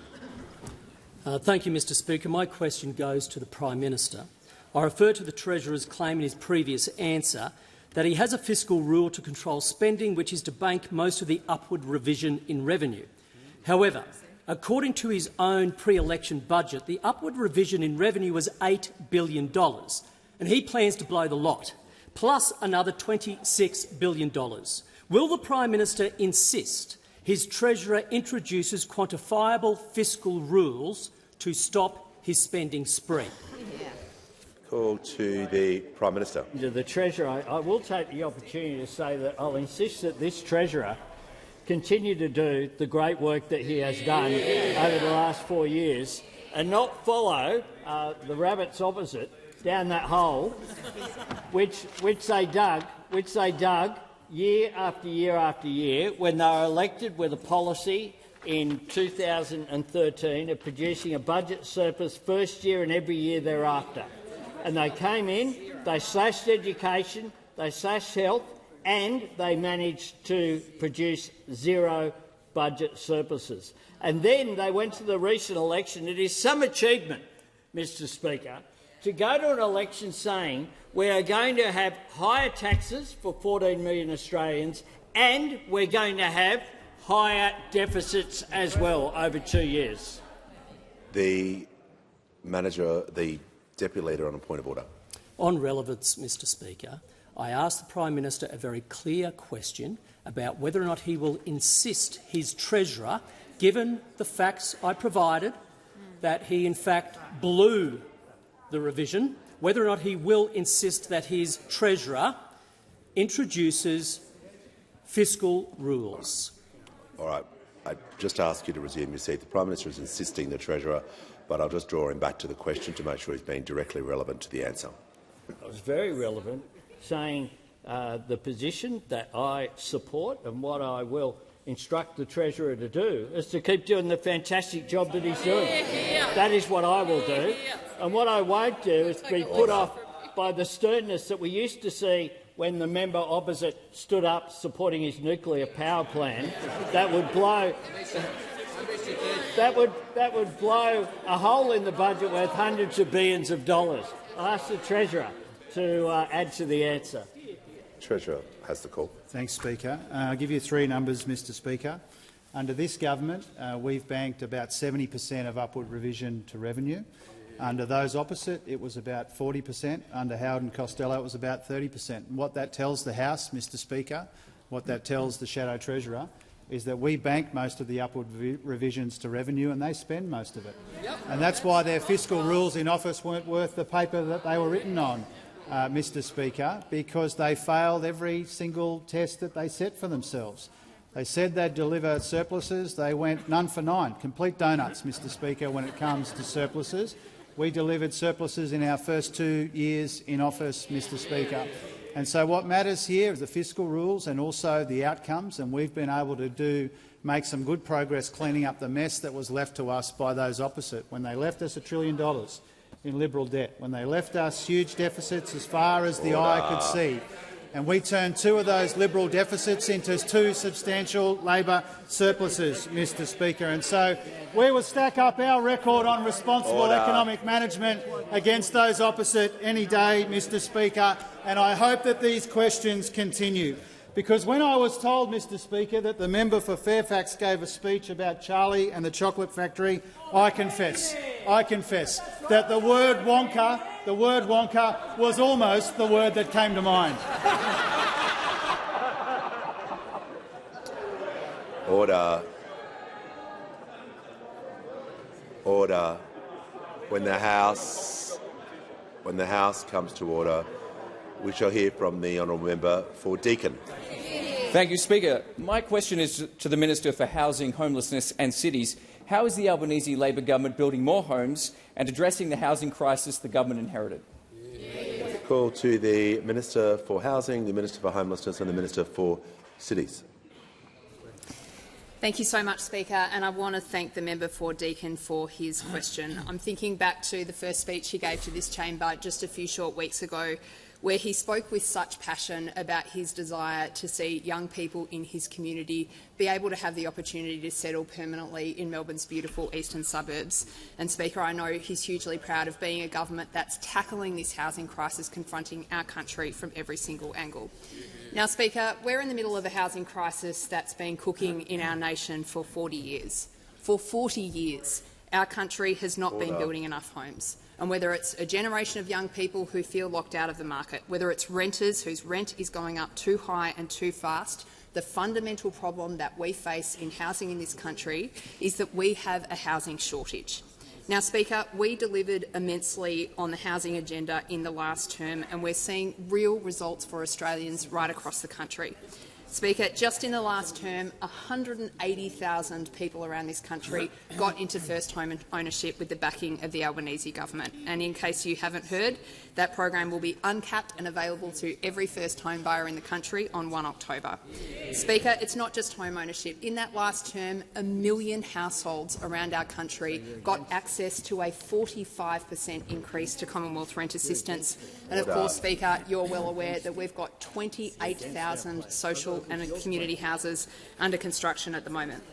Thank you, Mr Speaker. My question goes to the Prime Minister. I refer to the Treasurer's claim in his previous answer that he has a fiscal rule to control spending which is to bank most of the upward revision in revenue. However, according to his own pre-election budget, the upward revision in revenue was $8 billion, and he plans to blow the lot, plus another $26 billion. Will the Prime Minister insist his Treasurer introduces quantifiable fiscal rules to stop his spending spree? Call to the Prime Minister. To the Treasurer, I will take the opportunity to say that I'll insist that this Treasurer continue to do the great work that he has done over the last 4 years and not follow the rabbits opposite down that hole, which they dug year after year after year when they were elected with a policy in 2013 of producing a budget surplus first year and every year thereafter. And they came in, they slashed education, they slashed health, and they managed to produce zero budget surpluses. And then they went to the recent election. It is some achievement, Mr Speaker, to go to an election saying we are going to have higher taxes for 14 million Australians and we're going to have higher deficits as well over 2 years. The Deputy Leader on a point of order. On relevance, Mr Speaker, I asked the Prime Minister a very clear question about whether or not he will insist his Treasurer, given the facts I provided, that he in fact blew the revision, whether or not he will insist that his Treasurer introduces fiscal rules. All right. I just ask you to resume your seat. The Prime Minister is insisting the Treasurer, but I'll just draw him back to the question to make sure he's being directly relevant to the answer. It was very relevant, saying the position that I support and what I will instruct the Treasurer to do is to keep doing the fantastic job that he's doing. That is what I will do. And what I won't do is be put off by the sternness that we used to see when the member opposite stood up supporting his nuclear power plan. That would blow a hole in the budget worth hundreds of billions of dollars. I'll ask the Treasurer to add to the answer. Treasurer has the call. Thanks, Speaker. I'll give you three numbers, Mr Speaker. Under this government, we've banked about 70% of upward revision to revenue. Under those opposite, it was about 40%. Under Howard and Costello, it was about 30%. And what that tells the House, Mr Speaker, what that tells the Shadow Treasurer, is that we bank most of the upward revisions to revenue and they spend most of it. And that's why their fiscal rules in office weren't worth the paper that they were written on, Mr Speaker, because they failed every single test that they set for themselves. They said they'd deliver surpluses. They went none for nine, complete donuts, Mr Speaker, when it comes to surpluses. We delivered surpluses in our first 2 years in office, Mr Speaker. And so what matters here is the fiscal rules and also the outcomes, and we've been able to make some good progress cleaning up the mess that was left to us by those opposite when they left us $1 trillion in Liberal debt, when they left us huge deficits as far as the eye could see. And we turned 2 of those Liberal deficits into 2 substantial Labor surpluses, Mr Speaker. And so we will stack up our record on responsible economic management against those opposite any day, Mr Speaker, and I hope that these questions continue. Because when I was told, Mr Speaker, that the member for Fairfax gave a speech about Charlie and the chocolate factory, I confess that the word wonka was almost the word that came to mind. Order. Order. When the House comes to order, we shall hear from the honourable member for Deakin. Thank you, Speaker. My question is to the Minister for Housing, Homelessness and Cities. How is the Albanese Labor government building more homes and addressing the housing crisis the government inherited? Call to the Minister for Housing, the Minister for Homelessness and the Minister for Cities. Thank you so much, Speaker, and I want to thank the member for Deakin for his question. I'm thinking back to the first speech he gave to this chamber just a few short weeks ago, where he spoke with such passion about his desire to see young people in his community be able to have the opportunity to settle permanently in Melbourne's beautiful eastern suburbs. And, Speaker, I know he's hugely proud of being a government that's tackling this housing crisis confronting our country from every single angle. Now, Speaker, we're in the middle of a housing crisis that's been cooking in our nation for 40 years. For 40 years, our country has not been building enough homes. And whether it's a generation of young people who feel locked out of the market, whether it's renters whose rent is going up too high and too fast, the fundamental problem that we face in housing in this country is that we have a housing shortage. Now, Speaker, we delivered immensely on the housing agenda in the last term, and we're seeing real results for Australians right across the country. Speaker, just in the last term, 180,000 people around this country got into first home ownership with the backing of the Albanese government. And in case you haven't heard, that program will be uncapped and available to every first home buyer in the country on 1 October. Speaker, it's not just home ownership. In that last term, 1 million households around our country got access to a 45% increase to Commonwealth rent assistance. And of course, Speaker, you're well aware that we've got 28,000 social and community houses under construction at the moment.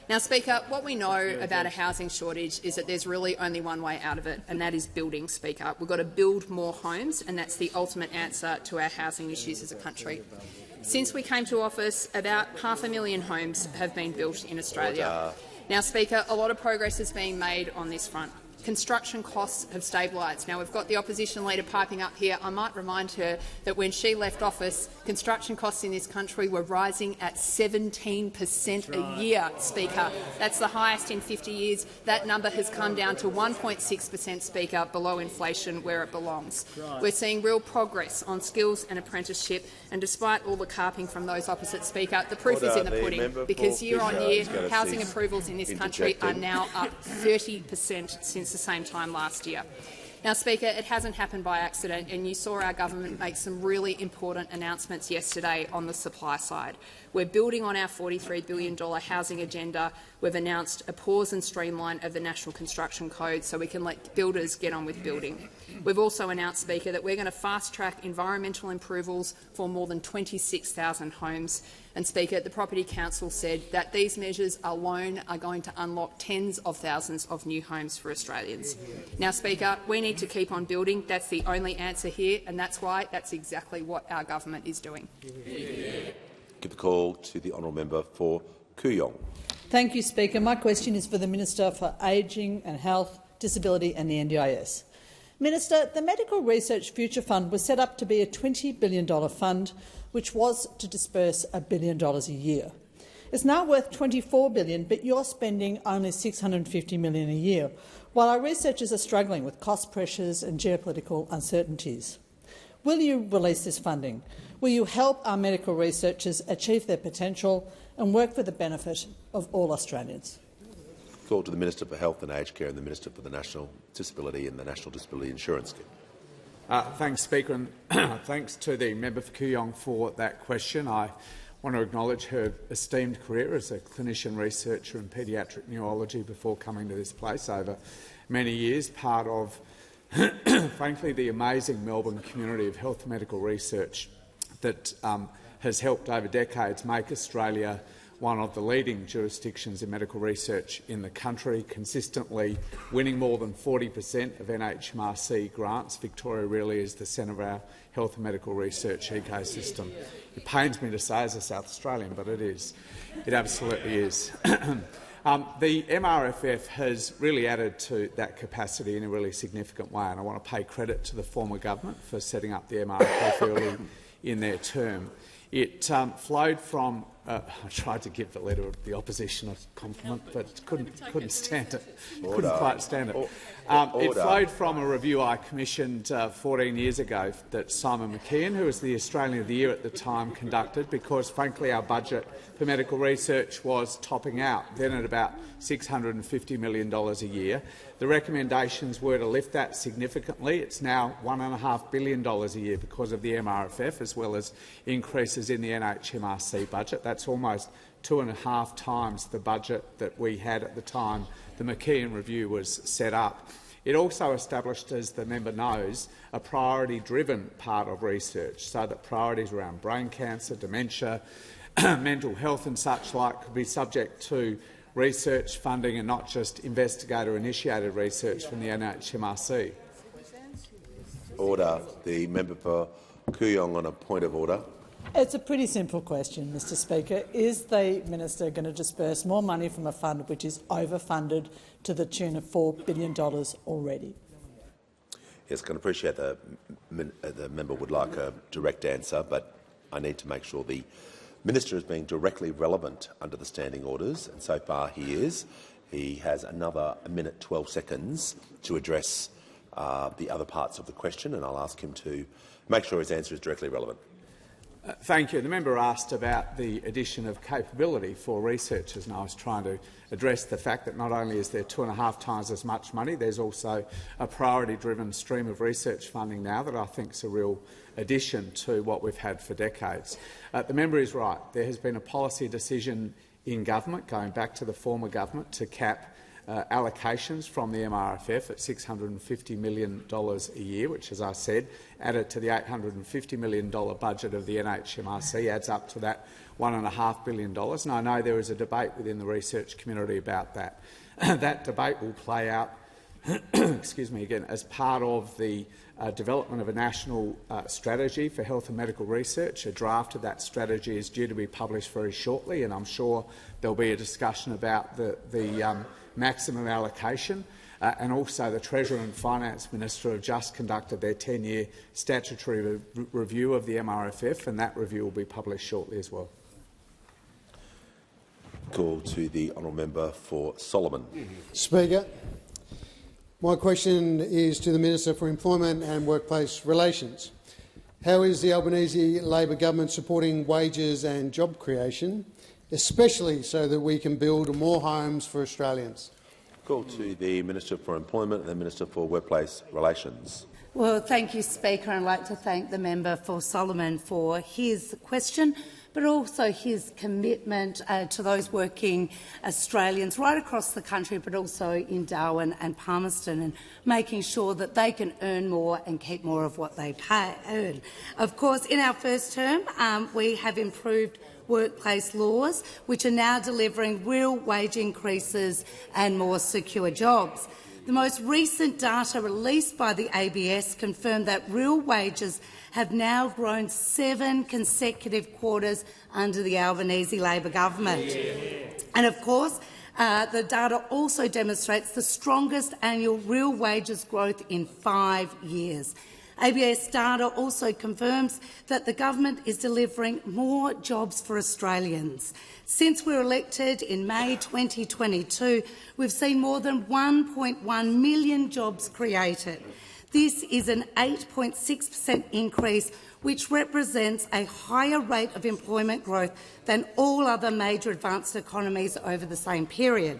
Now, Speaker, what we know about a housing shortage is that there's really only one way out of it, and that is building, Speaker. We've got to build more homes, and that's the ultimate answer to our housing issues as a country. Since we came to office, about 500,000 homes have been built in Australia. Now, Speaker, a lot of progress is being made on this front. construction costs have stabilised. Now, we've got the opposition leader piping up here. I might remind her that when she left office, construction costs in this country were rising at 17% a year, Speaker. That's the highest in 50 years. That number has come down to 1.6%, Speaker, below inflation where it belongs. We're seeing real progress on skills and apprenticeship, and despite all the carping from those opposite, Speaker, the proof is in the pudding, because year on year housing approvals in this country are now up 30% since the same time last year. Now, Speaker, it hasn't happened by accident, and you saw our government make some really important announcements yesterday on the supply side. We're building on our $43 billion housing agenda. We've announced a pause and streamline of the National Construction Code so we can let builders get on with building. We've also announced, Speaker, that we're going to fast-track environmental approvals for more than 26,000 homes. And, Speaker, the Property Council said that these measures alone are going to unlock tens of thousands of new homes for Australians. Now, Speaker, we need to keep on building. That's the only answer here, and that's why that's exactly what our government is doing. Give the call to the honourable member for Kooyong. Thank you, Speaker. My question is for the Minister for Ageing and Health, Disability and the NDIS. Minister, the Medical Research Future Fund was set up to be a $20 billion fund, which was to disburse $1 billion a year. It's now worth $24 billion, but you're spending only $650 million a year, while our researchers are struggling with cost pressures and geopolitical uncertainties. Will you release this funding? Will you help our medical researchers achieve their potential and work for the benefit of all Australians? Call to the Minister for Health and Aged Care and the Minister for the National Disability and the National Disability Insurance Scheme. Thanks, Speaker, and thanks to the member for Kooyong for that question. I want to acknowledge her esteemed career as a clinician researcher in paediatric neurology before coming to this place over many years, part of, frankly, the amazing Melbourne community of health and medical research that has helped over decades make Australia one of the leading jurisdictions in medical research in the country, consistently winning more than 40% of NHMRC grants. Victoria really is the centre of our health and medical research ecosystem. It pains me to say as a South Australian, but it is. It absolutely is. The MRFF has really added to that capacity in a really significant way, and I want to pay credit to the former government for setting up the MRFF early in their term. It flowed from I tried to give the Leader of the Opposition a compliment, but couldn't stand it. Couldn't quite stand it. It flowed from a review I commissioned 14 years ago that Simon McKeon, who was the Australian of the Year at the time, conducted because, frankly, our budget for medical research was topping out, then at about $650 million a year. The recommendations were to lift that significantly. It's now $1.5 billion a year because of the MRFF, as well as increases in the NHMRC budget. That's almost 2.5 times the budget that we had at the time the McKeon review was set up. It also established, as the member knows, a priority-driven part of research, so that priorities around brain cancer, dementia, mental health and such like could be subject to research funding and not just investigator-initiated research from the NHMRC. Order. The member for Kooyong on a point of order. It's a pretty simple question, Mr Speaker. Is the minister going to disburse more money from a fund which is overfunded to the tune of $4 billion already? Yes, I can appreciate the member would like a direct answer, but I need to make sure the minister is being directly relevant under the standing orders, and so far he is. He has another 1 minute 12 seconds to address the other parts of the question, and I'll ask him to make sure his answer is directly relevant. Thank you. The member asked about the addition of capability for researchers, and I was trying to address the fact that not only is there 2.5 times as much money, there's also a priority-driven stream of research funding now that I think is a real addition to what we've had for decades. The member is right. There has been a policy decision in government, going back to the former government, to cap allocations from the MRFF at $650 million a year, which, as I said, added to the $850 million budget of the NHMRC, adds up to that $1.5 billion. And I know there is a debate within the research community about that. That debate will play out excuse me, again, as part of the development of a national strategy for health and medical research. A draft of that strategy is due to be published very shortly, and I'm sure there'll be a discussion about the maximum allocation. and also the Treasurer and Finance Minister have just conducted their 10-year statutory review of the MRFF, and that review will be published shortly as well. Call to the honourable member for Solomon. Speaker, my question is to the Minister for Employment and Workplace Relations. How is the Albanese Labor government supporting wages and job creation, especially so that we can build more homes for Australians? Call to the Minister for Employment and the Minister for Workplace Relations. Well, thank you, Speaker. I'd like to thank the member for Solomon for his question, but also his commitment to those working Australians right across the country, but also in Darwin and Palmerston, and making sure that they can earn more and keep more of what they earn. Of course, in our first term, we have improved workplace laws, which are now delivering real wage increases and more secure jobs. The most recent data released by the ABS confirmed that real wages have now grown 7 consecutive quarters under the Albanese Labor government. And of course, the data also demonstrates the strongest annual real wages growth in 5 years. ABS data also confirms that the government is delivering more jobs for Australians. Since we were elected in May 2022, we've seen more than 1.1 million jobs created. This is an 8.6% increase, which represents a higher rate of employment growth than all other major advanced economies over the same period.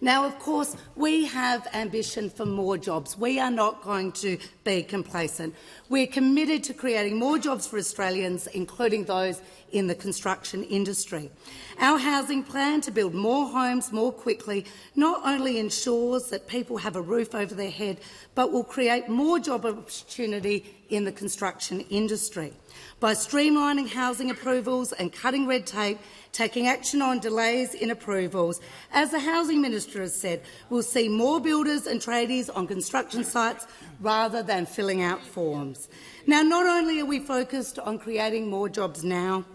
Now, of course, we have ambition for more jobs. We are not going to be complacent. We're committed to creating more jobs for Australians, including those in the construction industry. Our housing plan to build more homes more quickly not only ensures that people have a roof over their head, but will create more job opportunity in the construction industry. By streamlining housing approvals and cutting red tape, taking action on delays in approvals, as the Housing Minister has said, we'll see more builders and tradies on construction sites rather than filling out forms. Now, not only are we focused on creating more jobs now,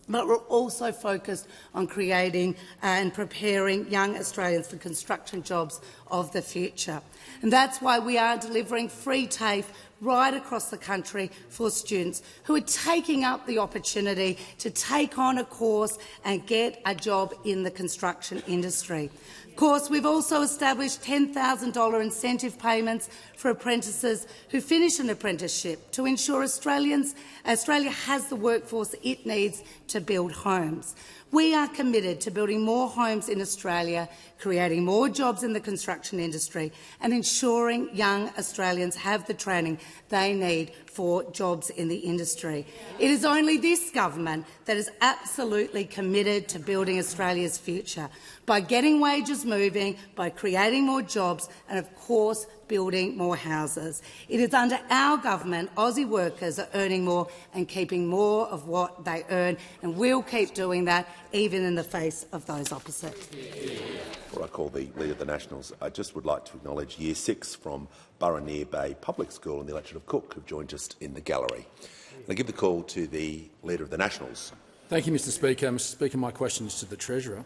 but we're also focused on creating and preparing young Australians for construction jobs of the future. And that's why we are delivering free TAFE right across the country for students who are taking up the opportunity to take on a course and get a job in the construction industry. Of course, we've also established $10,000 incentive payments for apprentices who finish an apprenticeship to ensure Australia has the workforce it needs to build homes. We are committed to building more homes in Australia, creating more jobs in the construction industry and ensuring young Australians have the training they need for jobs in the industry. It is only this government that is absolutely committed to building Australia's future by getting wages moving, by creating more jobs and, of course, building more houses. It is under our government Aussie workers are earning more and keeping more of what they earn, and we'll keep doing that even in the face of those opposite. Before I call the Leader of the Nationals, I just would like to acknowledge Year 6 from Burraneer Bay Public School and the electorate of Cook who've joined us in the gallery. And I give the call to the Leader of the Nationals. Thank you, Mr Speaker. Mr Speaker, my question is to the Treasurer.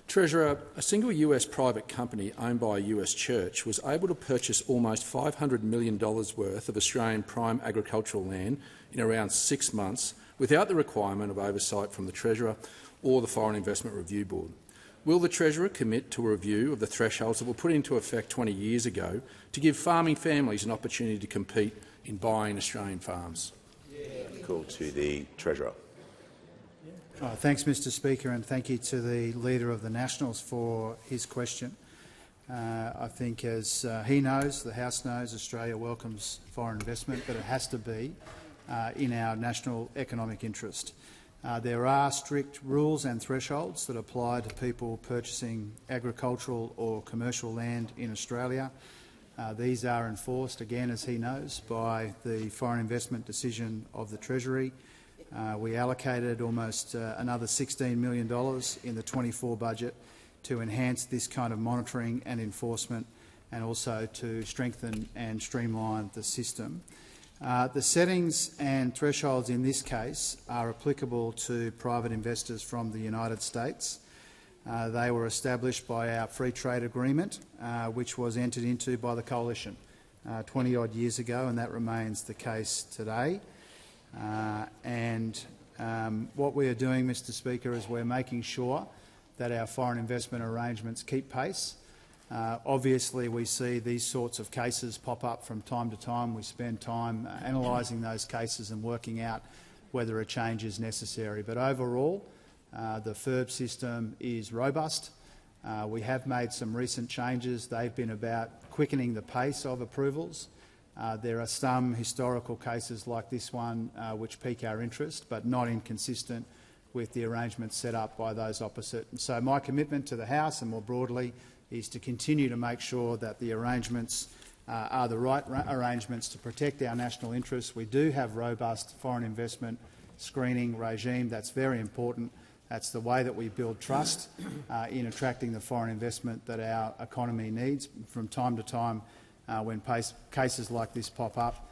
Treasurer, a single US private company owned by a US church was able to purchase almost $500 million worth of Australian prime agricultural land in around 6 months without the requirement of oversight from the Treasurer or the Foreign Investment Review Board. Will the Treasurer commit to a review of the thresholds that were put into effect 20 years ago to give farming families an opportunity to compete in buying Australian farms? Call to the Treasurer. Thanks, Mr Speaker, and thank you to the Leader of the Nationals for his question. I think, as he knows, the House knows, Australia welcomes foreign investment, but it has to be in our national economic interest. There are strict rules and thresholds that apply to people purchasing agricultural or commercial land in Australia. These are enforced, again, as he knows, by the foreign investment decision of the Treasury. We allocated almost another $16 million in the 24 budget to enhance this kind of monitoring and enforcement, and also to strengthen and streamline the system. The settings and thresholds in this case are applicable to private investors from the United States. They were established by our free trade agreement, which was entered into by the Coalition 20-odd years ago, and that remains the case today. What we are doing, Mr Speaker, is we're making sure that our foreign investment arrangements keep pace. Obviously, we see these sorts of cases pop up from time to time. We spend time analysing those cases and working out whether a change is necessary. But overall, the FIRB system is robust. We have made some recent changes. They've been about quickening the pace of approvals. There are some historical cases like this one which pique our interest, but not inconsistent with the arrangements set up by those opposite. And so my commitment to the House and more broadly is to continue to make sure that the arrangements are the right arrangements to protect our national interests. We do have robust foreign investment screening regime. That's very important. That's the way that we build trust in attracting the foreign investment that our economy needs. From time to time, when cases like this pop up,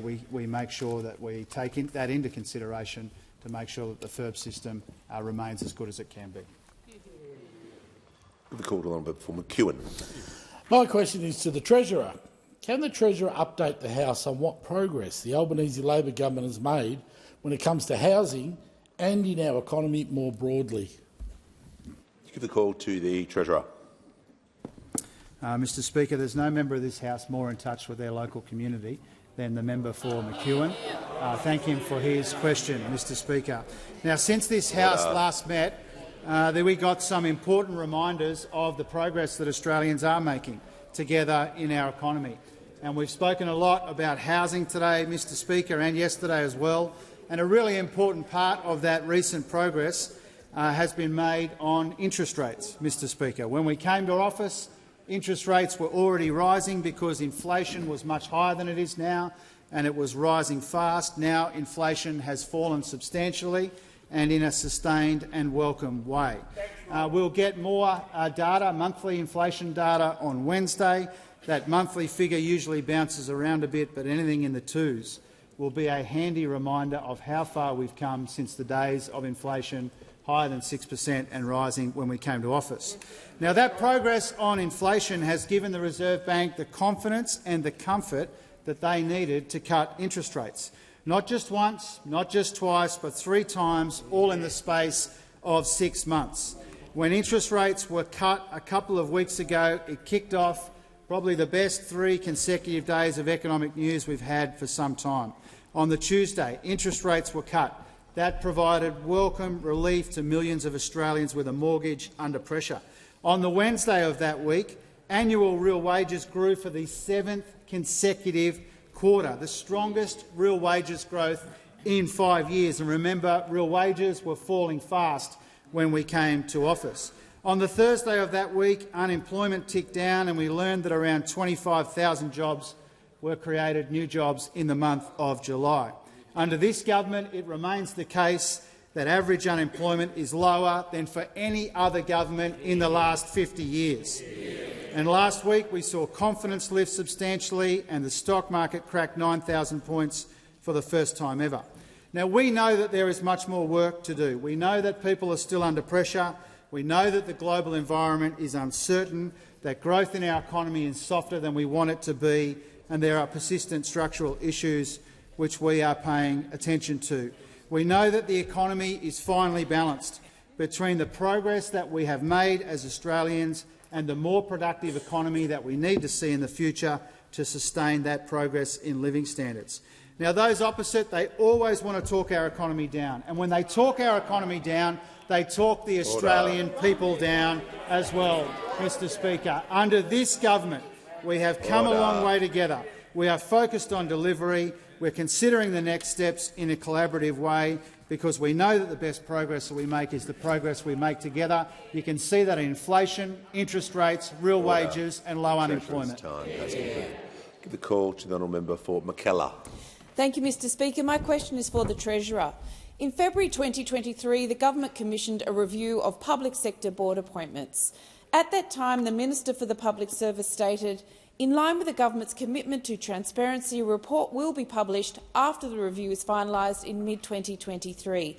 we make sure that we take that into consideration to make sure that the FIRB system remains as good as it can be. The call to Honourable for McEwen. My question is to the Treasurer. Can the Treasurer update the House on what progress the Albanese Labor government has made when it comes to housing and in our economy more broadly? Give the call to the Treasurer. Mr Speaker, there's no member of this House more in touch with their local community than the member for McEwen. Thank him for his question, Mr Speaker. Now, since this House last met, we got some important reminders of the progress that Australians are making together in our economy. And we've spoken a lot about housing today, Mr Speaker, and yesterday as well. And a really important part of that recent progress has been made on interest rates, Mr Speaker. When we came to office, interest rates were already rising because inflation was much higher than it is now, and it was rising fast. Now inflation has fallen substantially and in a sustained and welcome way. We'll get more data, monthly inflation data, on Wednesday. That monthly figure usually bounces around a bit, but anything in the twos will be a handy reminder of how far we've come since the days of inflation higher than 6% and rising when we came to office. Now, that progress on inflation has given the Reserve Bank the confidence and the comfort that they needed to cut interest rates. Not just once, not just twice, but 3 times, all in the space of 6 months. When interest rates were cut a couple of weeks ago, it kicked off probably the best 3 consecutive days of economic news we've had for some time. On the Tuesday, interest rates were cut. That provided welcome relief to millions of Australians with a mortgage under pressure. On the Wednesday of that week, annual real wages grew for the 7th consecutive quarter, the strongest real wages growth in 5 years. And remember, real wages were falling fast when we came to office. On the Thursday of that week, unemployment ticked down and we learned that around 25,000 jobs were created, new jobs, in the month of July. Under this government, it remains the case that average unemployment is lower than for any other government in the last 50 years. And last week we saw confidence lift substantially and the stock market cracked 9,000 points for the first time ever. Now, we know that there is much more work to do. We know that people are still under pressure. We know that the global environment is uncertain, that growth in our economy is softer than we want it to be, and there are persistent structural issues which we are paying attention to. We know that the economy is finely balanced between the progress that we have made as Australians and the more productive economy that we need to see in the future to sustain that progress in living standards. Now, those opposite, they always want to talk our economy down. And when they talk our economy down, they talk the Australian people down as well, Mr Speaker. Under this government, we have come a long way together. We are focused on delivery. We're considering the next steps in a collaborative way because we know that the best progress that we make is the progress we make together. You can see that in inflation, interest rates, real wages and low unemployment. Give the call to the honourable member for McKellar. Thank you, Mr Speaker. My question is for the Treasurer. In February 2023, the government commissioned a review of public sector board appointments. At that time, the Minister for the Public Service stated, "In line with the government's commitment to transparency, a report will be published after the review is finalised in mid-2023.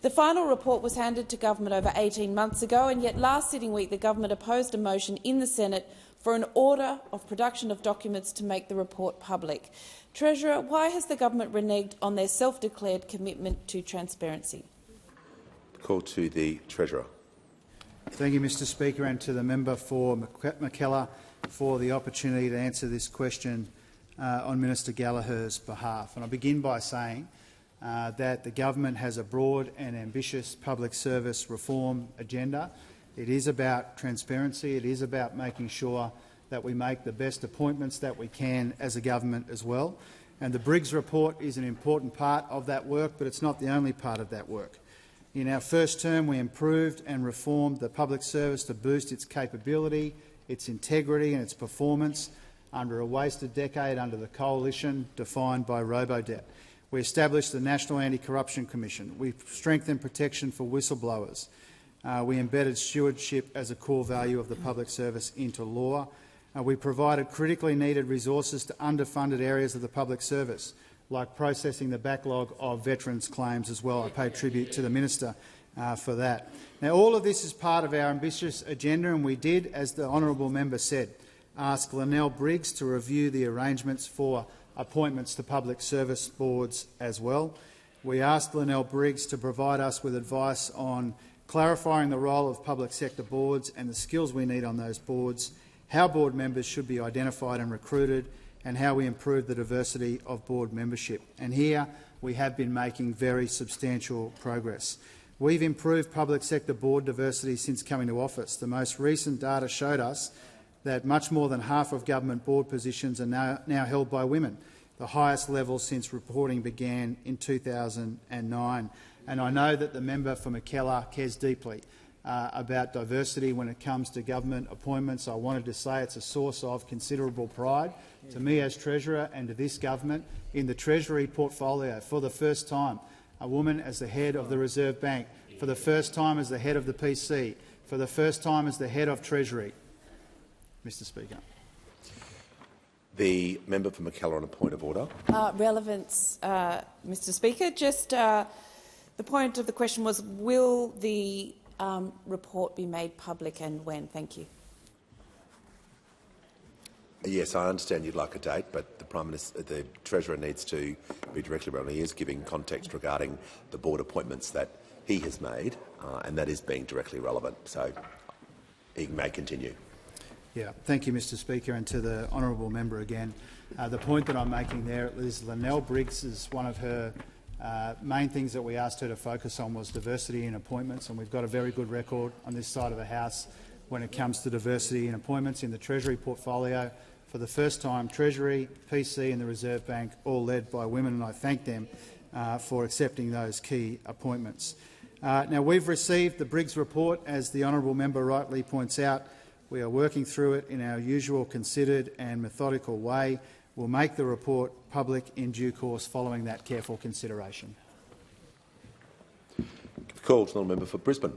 The final report was handed to government over 18 months ago, and yet last sitting week the government opposed a motion in the Senate for an order of production of documents to make the report public. Treasurer, why has the government reneged on their self-declared commitment to transparency? Call to the Treasurer. Thank you, Mr Speaker, and to the member for Mackellar for the opportunity to answer this question on Minister Gallagher's behalf. And I begin by saying that the government has a broad and ambitious public service reform agenda. It is about transparency. It is about making sure that we make the best appointments that we can as a government as well. And the Briggs report is an important part of that work, but it's not the only part of that work. In our first term, we improved and reformed the public service to boost its capability, its integrity and its performance under a wasted decade under the coalition defined by Robodebt. We established the National Anti-Corruption Commission. We strengthened protection for whistleblowers. We embedded stewardship as a core value of the public service into law. We provided critically needed resources to underfunded areas of the public service, like processing the backlog of veterans' claims as well. I pay tribute to the minister for that. Now, all of this is part of our ambitious agenda, and we did, as the honourable member said, ask Linnell Briggs to review the arrangements for appointments to public service boards as well. We asked Linnell Briggs to provide us with advice on clarifying the role of public sector boards and the skills we need on those boards, how board members should be identified and recruited, and how we improve the diversity of board membership. And here we have been making very substantial progress. We've improved public sector board diversity since coming to office. The most recent data showed us that much more than half of government board positions are now held by women, the highest level since reporting began in 2009. And I know that the member for Mackellar cares deeply about diversity when it comes to government appointments. I wanted to say it's a source of considerable pride to me as Treasurer and to this government. In the Treasury portfolio, for the first time, a woman as the head of the Reserve Bank, for the first time as the head of the PC, for the first time as the head of Treasury. Mr Speaker. The member for Mackellar on a point of order. Relevance, Mr Speaker. Just the point of the question was, will the report be made public and when? Thank you. Yes, I understand you'd like a date, but the Treasurer needs to be directly relevant. He is giving context regarding the board appointments that he has made, and that is being directly relevant. So he may continue. Yeah, thank you, Mr Speaker, and to the honourable member again. The point that I'm making there is Linnell Briggs is one of her main things that we asked her to focus on was diversity in appointments, and we've got a very good record on this side of the House when it comes to diversity in appointments in the Treasury portfolio. For the first time, Treasury, PC and the Reserve Bank all led by women, and I thank them for accepting those key appointments. Now, we've received the Briggs report, as the honourable member rightly points out. We are working through it in our usual considered and methodical way. We'll make the report public in due course following that careful consideration. Call to the member for Brisbane.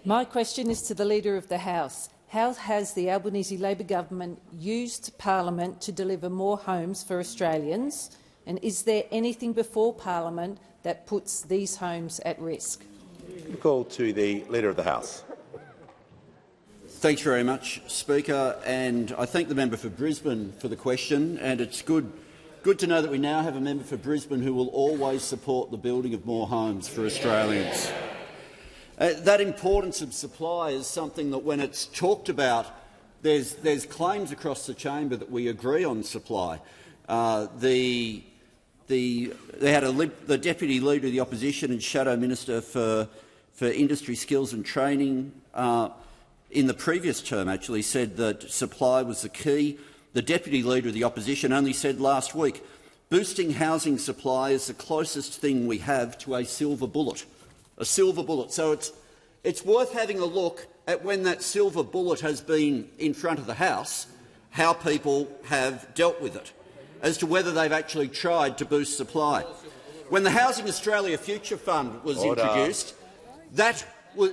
My question is to the Leader of the House. How has the Albanese Labor government used Parliament to deliver more homes for Australians? And is there anything before Parliament that puts these homes at risk? Call to the Leader of the House. Thanks very much, Speaker, and I thank the member for Brisbane for the question. And it's good to know that we now have a member for Brisbane who will always support the building of more homes for Australians. That importance of supply is something that, when it's talked about, there's claims across the chamber that we agree on supply. The Deputy Leader of the Opposition and Shadow Minister for Industry, Skills and Training in the previous term actually said that supply was the key. The Deputy Leader of the Opposition only said last week, boosting housing supply is the closest thing we have to a silver bullet. A silver bullet. So it's worth having a look at, when that silver bullet has been in front of the House, how people have dealt with it, as to whether they've actually tried to boost supply. When the Housing Australia Future Fund was introduced, that was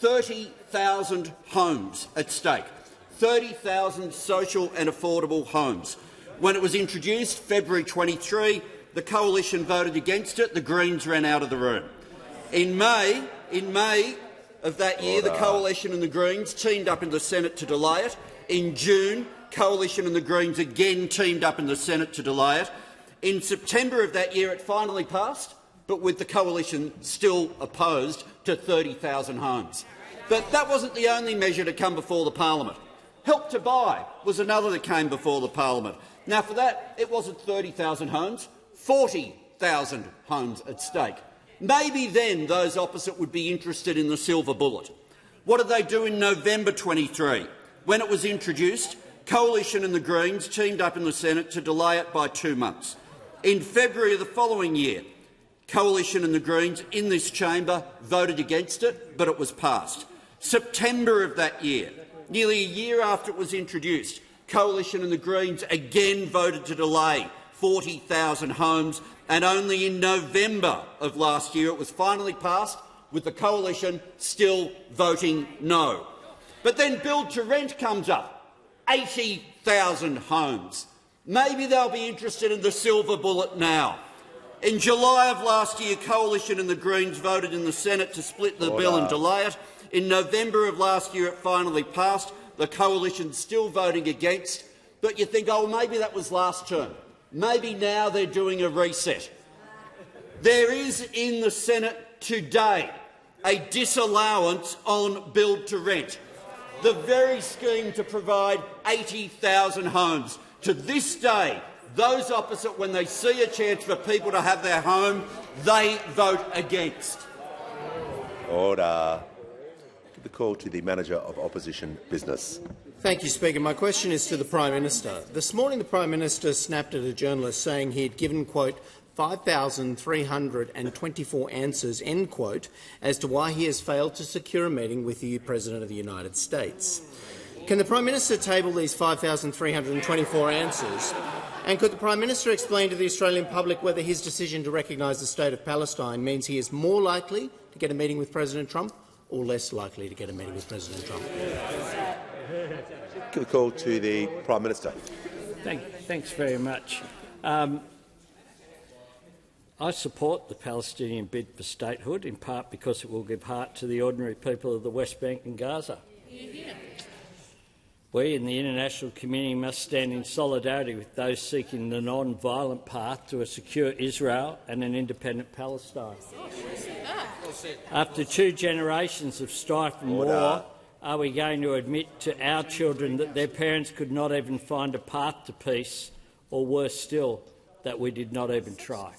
30,000 homes at stake, 30,000 social and affordable homes. When it was introduced, February 23, the Coalition voted against it. The Greens ran out of the room. In May of that year, the Coalition and the Greens teamed up in the Senate to delay it. In June, Coalition and the Greens again teamed up in the Senate to delay it. In September of that year, it finally passed, but with the Coalition still opposed to 30,000 homes. But that wasn't the only measure to come before the parliament. Help to Buy was another that came before the parliament. Now, for that, it wasn't 30,000 homes, 40,000 homes at stake. Maybe then those opposite would be interested in the silver bullet. What did they do in November 23? When it was introduced, Coalition and the Greens teamed up in the Senate to delay it by 2 months. In February of the following year, Coalition and the Greens in this chamber voted against it, but it was passed. September of that year, nearly a year after it was introduced, Coalition and the Greens again voted to delay 40,000 homes, and only in November of last year it was finally passed, with the Coalition still voting no. But then Build to Rent comes up, 80,000 homes. Maybe they'll be interested in the silver bullet now. In July of last year, Coalition and the Greens voted in the Senate to split the bill and delay it. In November of last year, it finally passed. The Coalition still voting against. But you think, oh, maybe that was last term. Maybe now they're doing a reset. There is in the Senate today a disallowance on Build to Rent, the very scheme to provide 80,000 homes. To this day, those opposite, when they see a chance for people to have their home, they vote against. Order. Give the call to the Manager of Opposition Business. Thank you, Speaker. My question is to the Prime Minister. This morning the Prime Minister snapped at a journalist saying he had given, quote, 5,324 answers, end quote, as to why he has failed to secure a meeting with the President of the United States. Can the Prime Minister table these 5,324 answers? And could the Prime Minister explain to the Australian public whether his decision to recognise the State of Palestine means he is more likely to get a meeting with President Trump or less likely to get a meeting with President Trump? Give the call to the Prime Minister. Thanks very much. I support the Palestinian bid for statehood, in part because it will give heart to the ordinary people of the West Bank and Gaza. We in the international community must stand in solidarity with those seeking the non-violent path to a secure Israel and an independent Palestine. After 2 generations of strife and war, are we going to admit to our children that their parents could not even find a path to peace, or worse still, that we did not even try?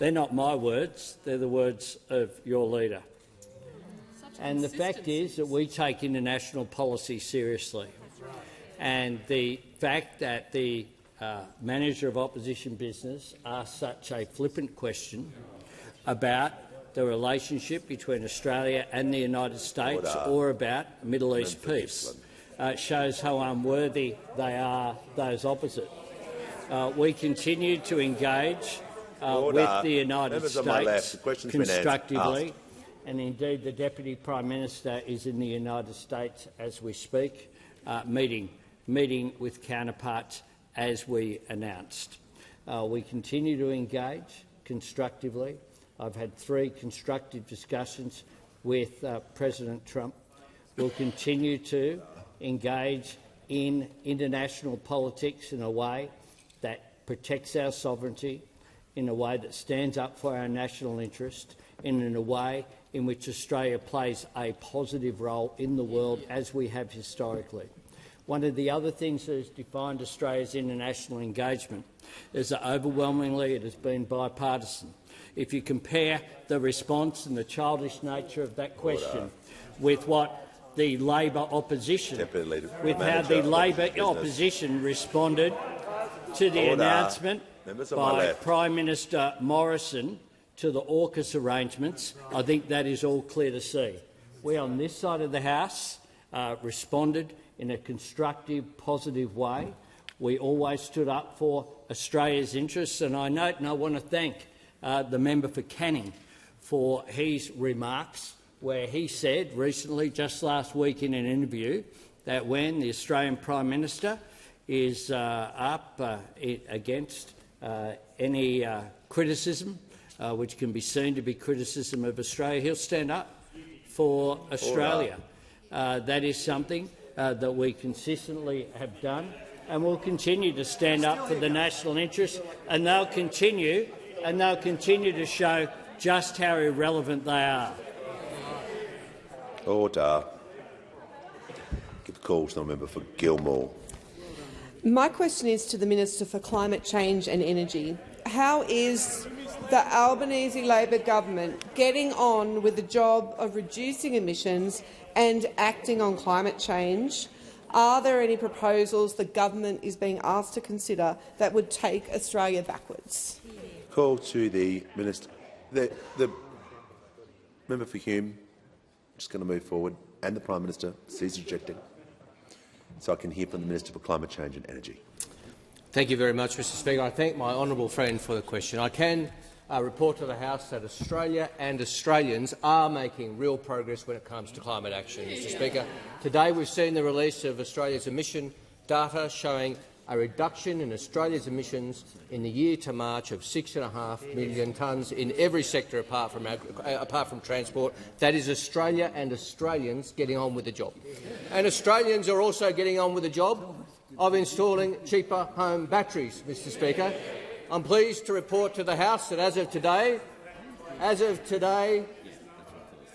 They're not my words, they're the words of your leader. And the fact is that we take international policy seriously. And the fact that the Manager of Opposition Business asked such a flippant question about the relationship between Australia and the United States or about Middle East peace shows how unworthy they are, those opposite. We continue to engage with the United States constructively, and indeed the Deputy Prime Minister is in the United States as we speak, meeting with counterparts as we announced. We continue to engage constructively. I've had 3 constructive discussions with President Trump. We'll continue to engage in international politics in a way that protects our sovereignty, in a way that stands up for our national interest, and in a way in which Australia plays a positive role in the world, as we have historically. One of the other things that has defined Australia's international engagement is that overwhelmingly it has been bipartisan. If you compare the response and the childish nature of that question with what the Labor opposition, responded to the announcement by Prime Minister Morrison to the AUKUS arrangements, I think that is all clear to see. We on this side of the House responded in a constructive, positive way. We always stood up for Australia's interests, and I note and I want to thank the member for Canning for his remarks, where he said recently, just last week in an interview, that when the Australian Prime Minister is up against any criticism which can be seen to be criticism of Australia, he'll stand up for Australia. That is something that we consistently have done, and will continue to stand up for the national interest, and they'll continue to show just how irrelevant they are. Order. Give the call to the member for Gilmore. My question is to the Minister for Climate Change and Energy. How is the Albanese Labor government getting on with the job of reducing emissions and acting on climate change? Are there any proposals the government is being asked to consider that would take Australia backwards? Call to the Minister. The member for Hume. Just going to move forward, and the Prime Minister cease rejecting, so I can hear from the Minister for Climate Change and Energy. Thank you very much, Mr Speaker. I thank my honourable friend for the question. I can report to the House that Australia and Australians are making real progress when it comes to climate action, Mr Speaker. Today we've seen the release of Australia's emission data showing a reduction in Australia's emissions in the year to March of 6.5 million tonnes in every sector apart from transport. That is Australia and Australians getting on with the job. And Australians are also getting on with the job of installing cheaper home batteries, Mr Speaker. I'm pleased to report to the House that as of today,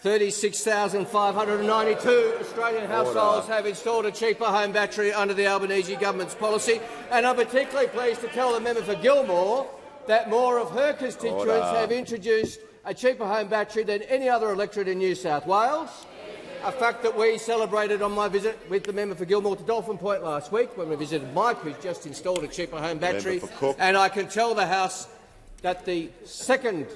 36,592 Australian households have installed a cheaper home battery under the Albanese government's policy, and I'm particularly pleased to tell the member for Gilmore that more of her constituents have introduced a cheaper home battery than any other electorate in New South Wales, a fact that we celebrated on my visit with the member for Gilmore to Dolphin Point last week when we visited Mike, who's just installed a cheaper home battery. And I can tell the House that the second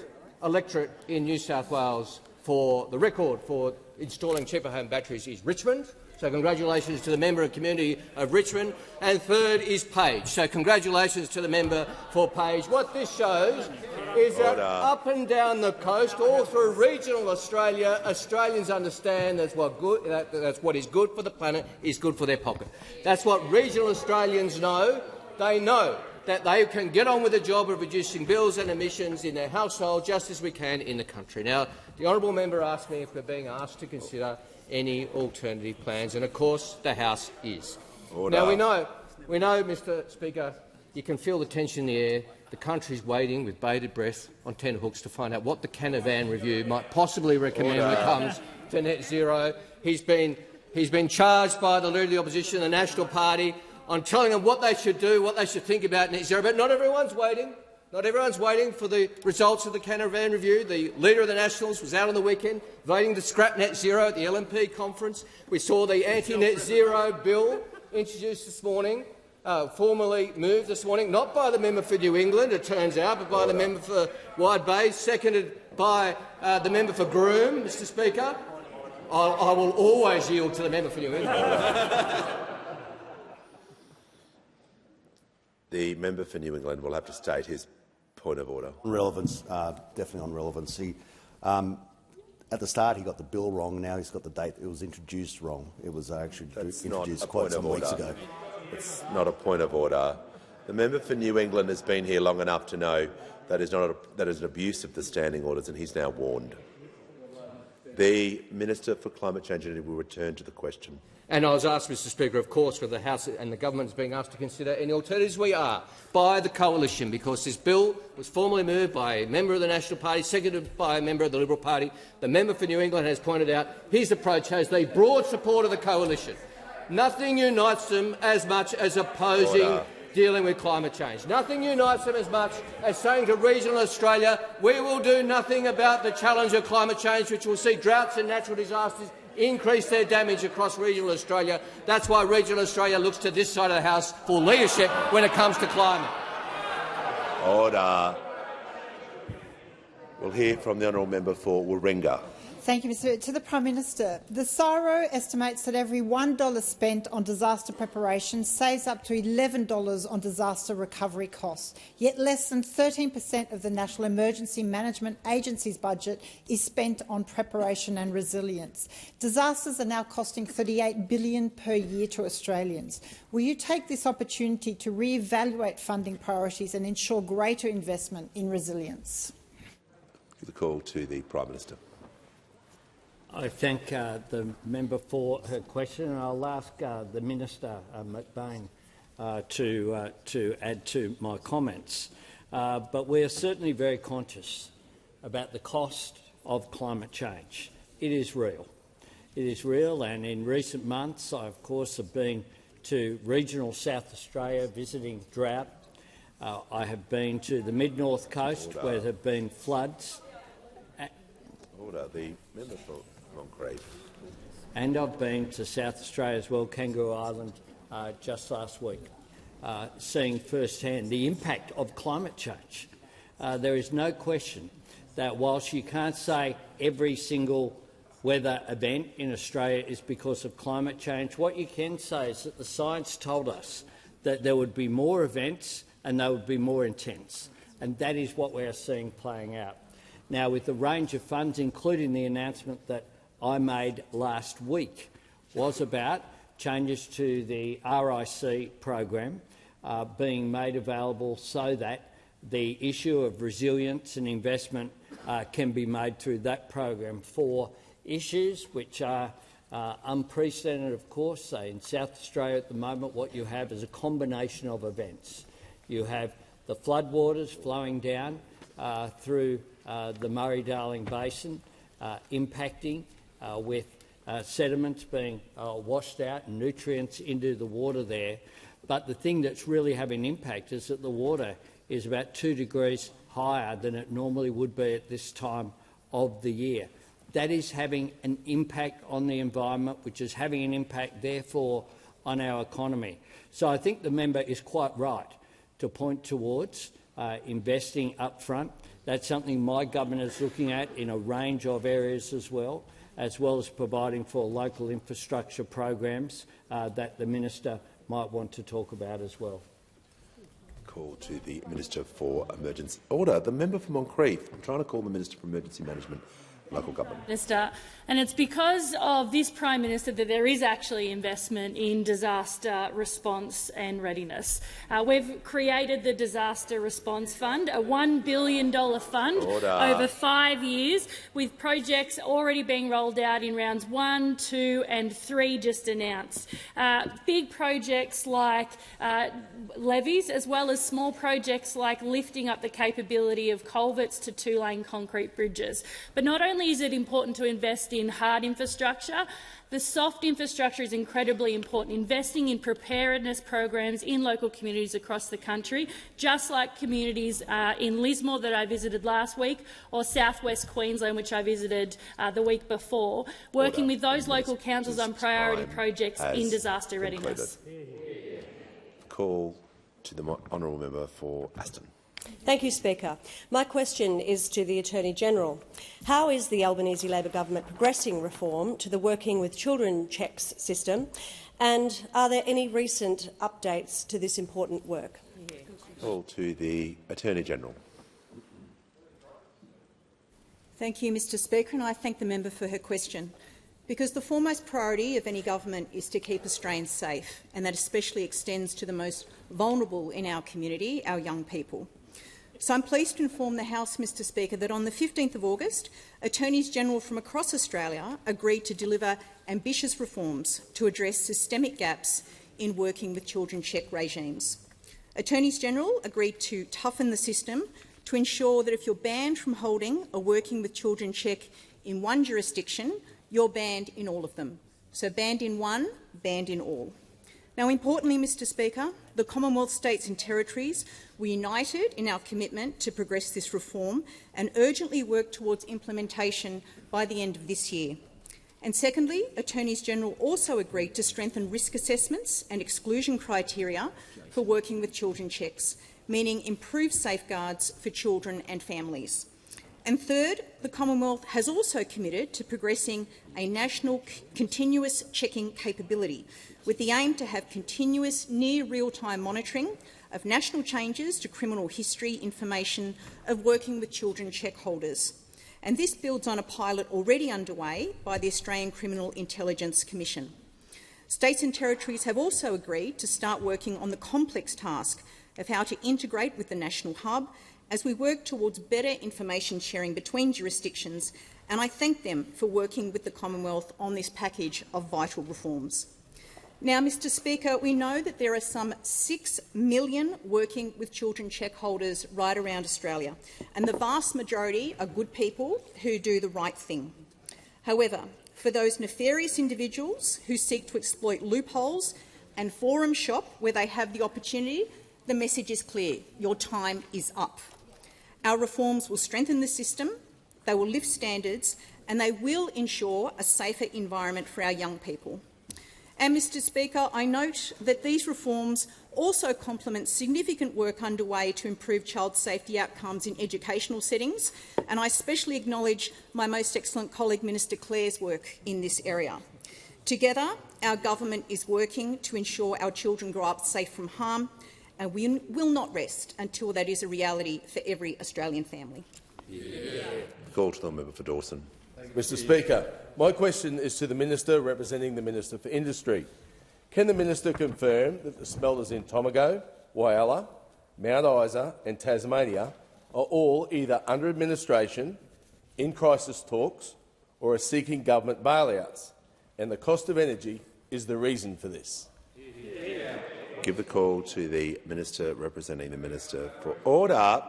electorate in New South Wales for the record for installing cheaper home batteries is Richmond. So congratulations to the member of community of Richmond. And third is Page. So congratulations to the member for Page. What this shows is that up and down the coast, all through regional Australia, Australians understand that's what is good for the planet is good for their pocket. That's what regional Australians know. They know that they can get on with the job of reducing bills and emissions in their household just as we can in the country. Now, the honourable member asked me if we're being asked to consider any alternative plans, and of course the House is. Now, we know, Mr Speaker, you can feel the tension in the air. The country is waiting with bated breath on tenterhooks to find out what the Canavan review might possibly recommend when it comes to net zero. He's been charged by the Leader of the Opposition, the National Party, on telling them what they should do, what they should think about net zero. But not everyone's waiting. Not everyone's waiting for the results of the Canavan review. The Leader of the Nationals was out on the weekend voting to scrap net zero at the LNP conference. We saw the anti-net zero bill introduced this morning, formally moved this morning, not by the member for New England, it turns out, but by the member for Wide Bay, seconded by the member for Groom, Mr Speaker. I will always yield to the member for New England. The member for New England will have to state his point of order. Relevance, definitely on relevance. At the start he got the bill wrong, now he's got the date it was introduced wrong. It was actually introduced quite some weeks ago. It's not a point of order. The member for New England has been here long enough to know that is an abuse of the standing orders, and he's now warned. The Minister for Climate Change and Energy will return to the question. And I was asked, Mr Speaker, of course, whether the House and the government is being asked to consider any alternatives. We are, by the coalition, because this bill was formally moved by a member of the National Party, seconded by a member of the Liberal Party. The member for New England has pointed out his approach has the broad support of the coalition. Nothing unites them as much as opposing dealing with climate change. Nothing unites them as much as saying to regional Australia, we will do nothing about the challenge of climate change, which will see droughts and natural disasters increase their damage across regional Australia. That's why regional Australia looks to this side of the House for leadership when it comes to climate. Order. We'll hear from the honourable member for Warringah. Thank you, Mr. Speaker. To the Prime Minister, the CSIRO estimates that every $1 spent on disaster preparation saves up to $11 on disaster recovery costs, yet less than 13% of the National Emergency Management Agency's budget is spent on preparation and resilience. Disasters are now costing $38 billion per year to Australians. Will you take this opportunity to re-evaluate funding priorities and ensure greater investment in resilience? The call to the Prime Minister. I thank the member for her question, and I'll ask the Minister, McBain, to add to my comments. But we are certainly very conscious about the cost of climate change. It is real. It is real, and in recent months I, of course, have been to regional South Australia visiting drought. I have been to the mid-north coast where there have been floods. Order. The member for Moncrieff. And I've been to South Australia as well, Kangaroo Island, just last week, seeing firsthand the impact of climate change. There is no question that whilst you can't say every single weather event in Australia is because of climate change, what you can say is that the science told us that there would be more events and they would be more intense, and that is what we are seeing playing out. Now, with the range of funds, including the announcement that I made last week, was about changes to the RIC program being made available so that the issue of resilience and investment can be made through that program for issues which are unprecedented, of course. In South Australia at the moment, what you have is a combination of events. You have the floodwaters flowing down through the Murray-Darling Basin, impacting with sediments being washed out and nutrients into the water there. But the thing that's really having an impact is that the water is about 2 degrees higher than it normally would be at this time of the year. That is having an impact on the environment, which is having an impact, therefore, on our economy. So I think the member is quite right to point towards investing up front. That's something my government is looking at in a range of areas as well as providing for local infrastructure programs that the minister might want to talk about as well. Call to the Minister for Emergency. Order. The member for Moncrieff. I'm trying to call the Minister for Emergency Management. Local government. Minister, and it's because of this Prime Minister that there is actually investment in disaster response and readiness. We've created the Disaster Response Fund, a $1 billion fund over 5 years, with projects already being rolled out in rounds 1, 2 and 3 just announced. Big projects like levees, as well as small projects like lifting up the capability of culverts to 2-lane concrete bridges. But not only is it important to invest in hard infrastructure, the soft infrastructure is incredibly important, investing in preparedness programs in local communities across the country, just like communities in Lismore that I visited last week, or south-west Queensland, which I visited the week before, working with those local councils on priority projects in disaster readiness. Call to the honourable member for Aston. Thank you, Speaker. My question is to the Attorney-General. How is the Albanese Labor government progressing reform to the Working with Children checks system, and are there any recent updates to this important work? Call to the Attorney-General. Thank you, Mr Speaker, and I thank the member for her question. Because the foremost priority of any government is to keep Australians safe, and that especially extends to the most vulnerable in our community, our young people. So I'm pleased to inform the House, Mr Speaker, that on the 15th of August, Attorneys-General from across Australia agreed to deliver ambitious reforms to address systemic gaps in working with children check regimes. Attorneys-General agreed to toughen the system to ensure that if you're banned from holding a working with children check in one jurisdiction, you're banned in all of them. So banned in one, banned in all. Now, importantly, Mr Speaker, the Commonwealth states and territories were united in our commitment to progress this reform and urgently work towards implementation by the end of this year. And secondly, Attorneys-General also agreed to strengthen risk assessments and exclusion criteria for working with children checks, meaning improved safeguards for children and families. And third, the Commonwealth has also committed to progressing a national continuous checking capability, with the aim to have continuous near real-time monitoring of national changes to criminal history information of working with children check holders. And this builds on a pilot already underway by the Australian Criminal Intelligence Commission. States and territories have also agreed to start working on the complex task of how to integrate with the National Hub as we work towards better information sharing between jurisdictions, and I thank them for working with the Commonwealth on this package of vital reforms. Now, Mr Speaker, we know that there are some 6 million working with children check holders right around Australia, and the vast majority are good people who do the right thing. However, for those nefarious individuals who seek to exploit loopholes and forum shop where they have the opportunity, the message is clear: your time is up. Our reforms will strengthen the system, they will lift standards, and they will ensure a safer environment for our young people. And, Mr Speaker, I note that these reforms also complement significant work underway to improve child safety outcomes in educational settings, and I especially acknowledge my most excellent colleague Minister Clare's work in this area. Together, our government is working to ensure our children grow up safe from harm, and we will not rest until that is a reality for every Australian family. Call to the member for Dawson. Mr Speaker, my question is to the Minister representing the Minister for Industry. Can the Minister confirm that the smelters in Tomago, Whyalla, Mount Isa and Tasmania are all either under administration, in crisis talks or are seeking government bailouts, and the cost of energy is the reason for this? Give the call to the Minister representing the Minister for Order.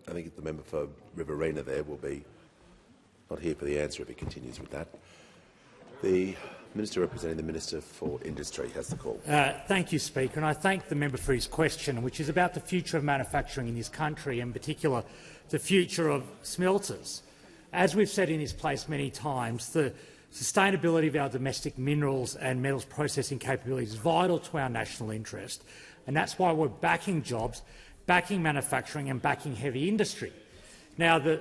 I think the member for Riverina there will be not here for the answer if he continues with that. The Minister representing the Minister for Industry has the call. Thank you, Speaker, and I thank the member for his question, which is about the future of manufacturing in this country, in particular the future of smelters. As we've said in this place many times, the sustainability of our domestic minerals and metals processing capabilities is vital to our national interest, and that's why we're backing jobs, backing manufacturing and backing heavy industry. Now, the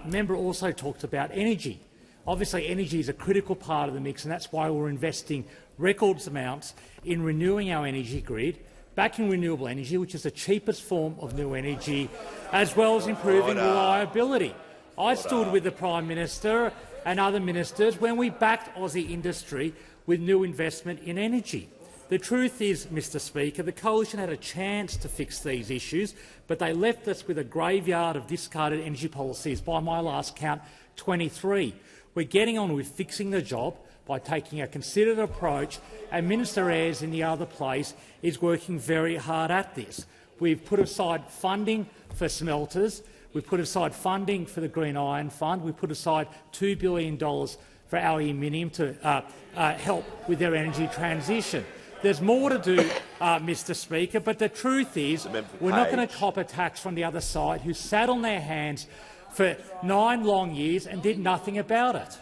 member also talked about energy. Obviously, energy is a critical part of the mix, and that's why we're investing record amounts in renewing our energy grid, backing renewable energy, which is the cheapest form of new energy, as well as improving reliability. I stood with the Prime Minister and other ministers when we backed Aussie industry with new investment in energy. The truth is, Mr Speaker, the Coalition had a chance to fix these issues, but they left us with a graveyard of discarded energy policies, by my last count, 23. We're getting on with fixing the job by taking a considered approach, and Minister Ayres in the other place is working very hard at this. We've put aside funding for smelters, we've put aside funding for the Green Iron Fund, we've put aside $2 billion for aluminium to help with their energy transition. There's more to do, Mr Speaker, but the truth is we're not going to cop a tax from the other side who sat on their hands for 9 long years and did nothing about it.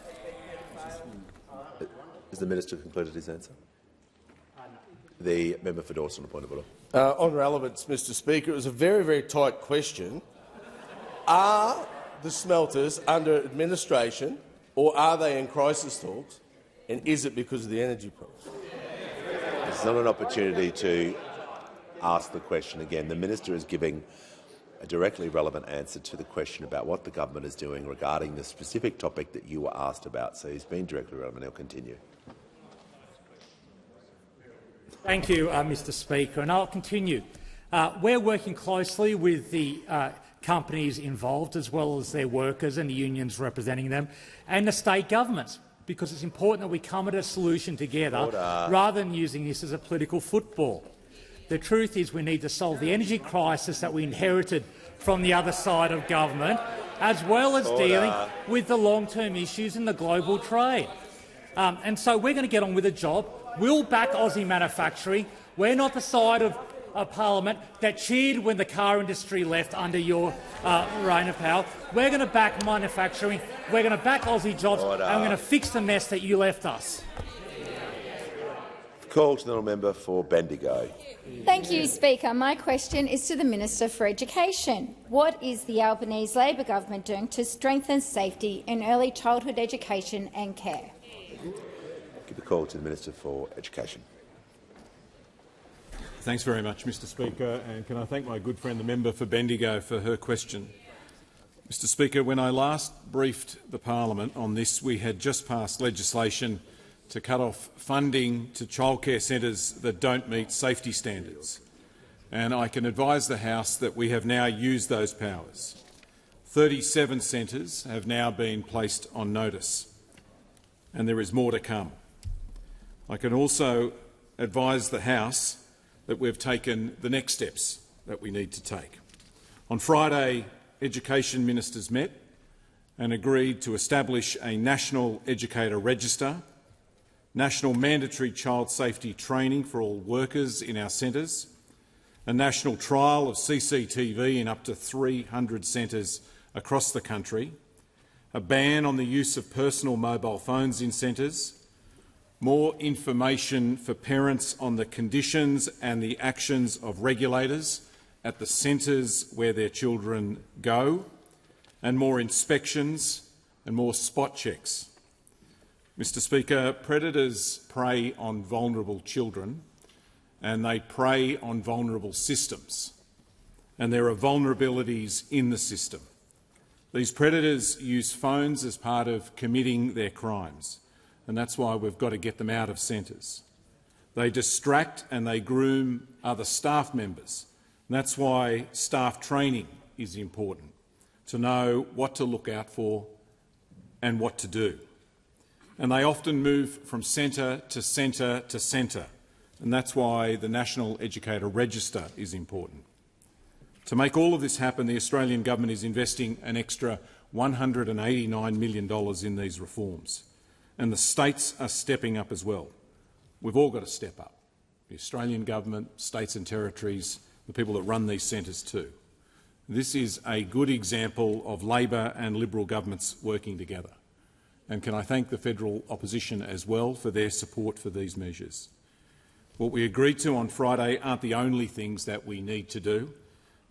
Has the Minister concluded his answer? The member for Dawson, a point of order. On relevance, Mr Speaker, it was a very, very tight question. Are the smelters under administration or are they in crisis talks, and is it because of the energy price? It's not an opportunity to ask the question again. The Minister is giving a directly relevant answer to the question about what the government is doing regarding the specific topic that you were asked about. So he's been directly relevant. He'll continue. Thank you, Mr Speaker, and I'll continue. We're working closely with the companies involved, as well as their workers and the unions representing them, and the state governments, because it's important that we come at a solution together rather than using this as a political football. The truth is we need to solve the energy crisis that we inherited from the other side of government, as well as dealing with the long-term issues in the global trade. And so we're going to get on with the job. We'll back Aussie manufacturing. We're not the side of Parliament that cheered when the car industry left under your reign of power. We're going to back manufacturing. We're going to back Aussie jobs, and we're going to fix the mess that you left us. Call to the member for Bendigo. Thank you, Speaker. My question is to the Minister for Education. What is the Albanese Labor government doing to strengthen safety in early childhood education and care? Give the call to the Minister for Education. Thanks very much, Mr Speaker, and can I thank my good friend the member for Bendigo for her question. Mr Speaker, when I last briefed the Parliament on this, we had just passed legislation to cut off funding to childcare centres that don't meet safety standards. And I can advise the House that we have now used those powers. 37 centres have now been placed on notice, and there is more to come. I can also advise the House that we've taken the next steps that we need to take. On Friday, Education Ministers met and agreed to establish a National Educator Register, national mandatory child safety training for all workers in our centres, a national trial of CCTV in up to 300 centres across the country, a ban on the use of personal mobile phones in centres, more information for parents on the conditions and the actions of regulators at the centres where their children go, and more inspections and more spot checks. Mr Speaker, predators prey on vulnerable children and they prey on vulnerable systems, and there are vulnerabilities in the system. These predators use phones as part of committing their crimes, and that's why we've got to get them out of centres. They distract and they groom other staff members, and that's why staff training is important, to know what to look out for and what to do. And they often move from centre to centre to centre, and that's why the National Educator Register is important. To make all of this happen, the Australian government is investing an extra $189 million in these reforms, and the states are stepping up as well. We've all got to step up. The Australian government, states and territories, the people that run these centres too. This is a good example of Labor and Liberal governments working together. And can I thank the federal opposition as well for their support for these measures. What we agreed to on Friday aren't the only things that we need to do,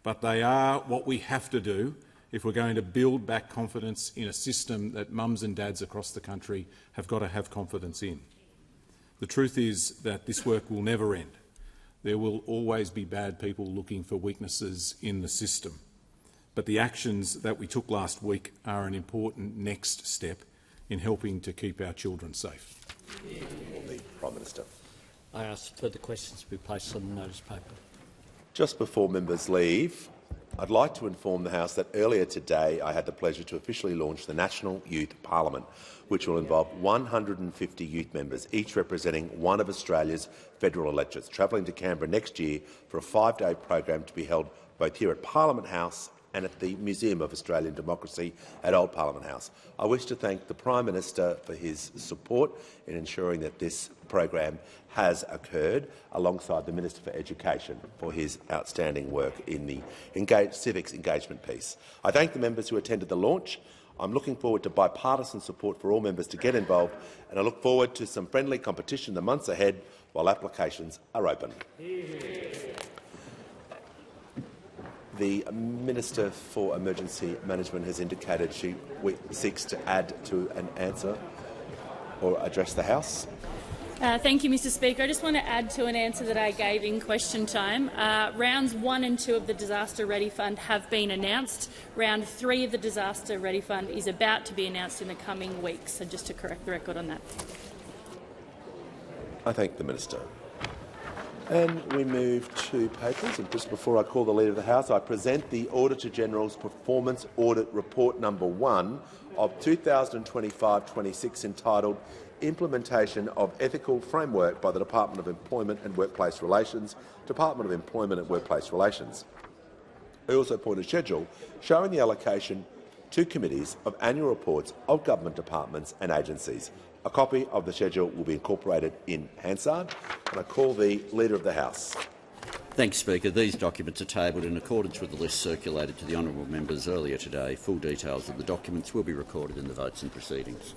but they are what we have to do if we're going to build back confidence in a system that mums and dads across the country have got to have confidence in. The truth is that this work will never end. There will always be bad people looking for weaknesses in the system. But the actions that we took last week are an important next step in helping to keep our children safe. The Prime Minister. I ask further questions to be placed on the notice paper. Just before members leave, I'd like to inform the House that earlier today I had the pleasure to officially launch the National Youth Parliament, which will involve 150 youth members, each representing one of Australia's federal electorates, travelling to Canberra next year for a 5-day program to be held both here at Parliament House and at the Museum of Australian Democracy at Old Parliament House. I wish to thank the Prime Minister for his support in ensuring that this program has occurred, alongside the Minister for Education for his outstanding work in the civics engagement piece. I thank the members who attended the launch. I'm looking forward to bipartisan support for all members to get involved, and I look forward to some friendly competition in the months ahead while applications are open. The Minister for Emergency Management has indicated she seeks to add to an answer or address the House. Thank you, Mr Speaker. I just want to add to an answer that I gave in question time. Rounds 1 and 2 of the Disaster Ready Fund have been announced. Round 3 of the Disaster Ready Fund is about to be announced in the coming weeks, so just to correct the record on that. I thank the Minister. And we move to papers. And just before I call the Leader of the House, I present the Auditor-General's Performance Audit Report No. 1 of 2025-26, entitled Implementation of Ethical Framework by the Department of Employment and Workplace Relations, Department of Employment and Workplace Relations. I also point a schedule showing the allocation to committees of annual reports of government departments and agencies. A copy of the schedule will be incorporated in Hansard, and I call the Leader of the House. Thanks, Speaker. These documents are tabled in accordance with the list circulated to the honourable members earlier today. Full details of the documents will be recorded in the votes and proceedings.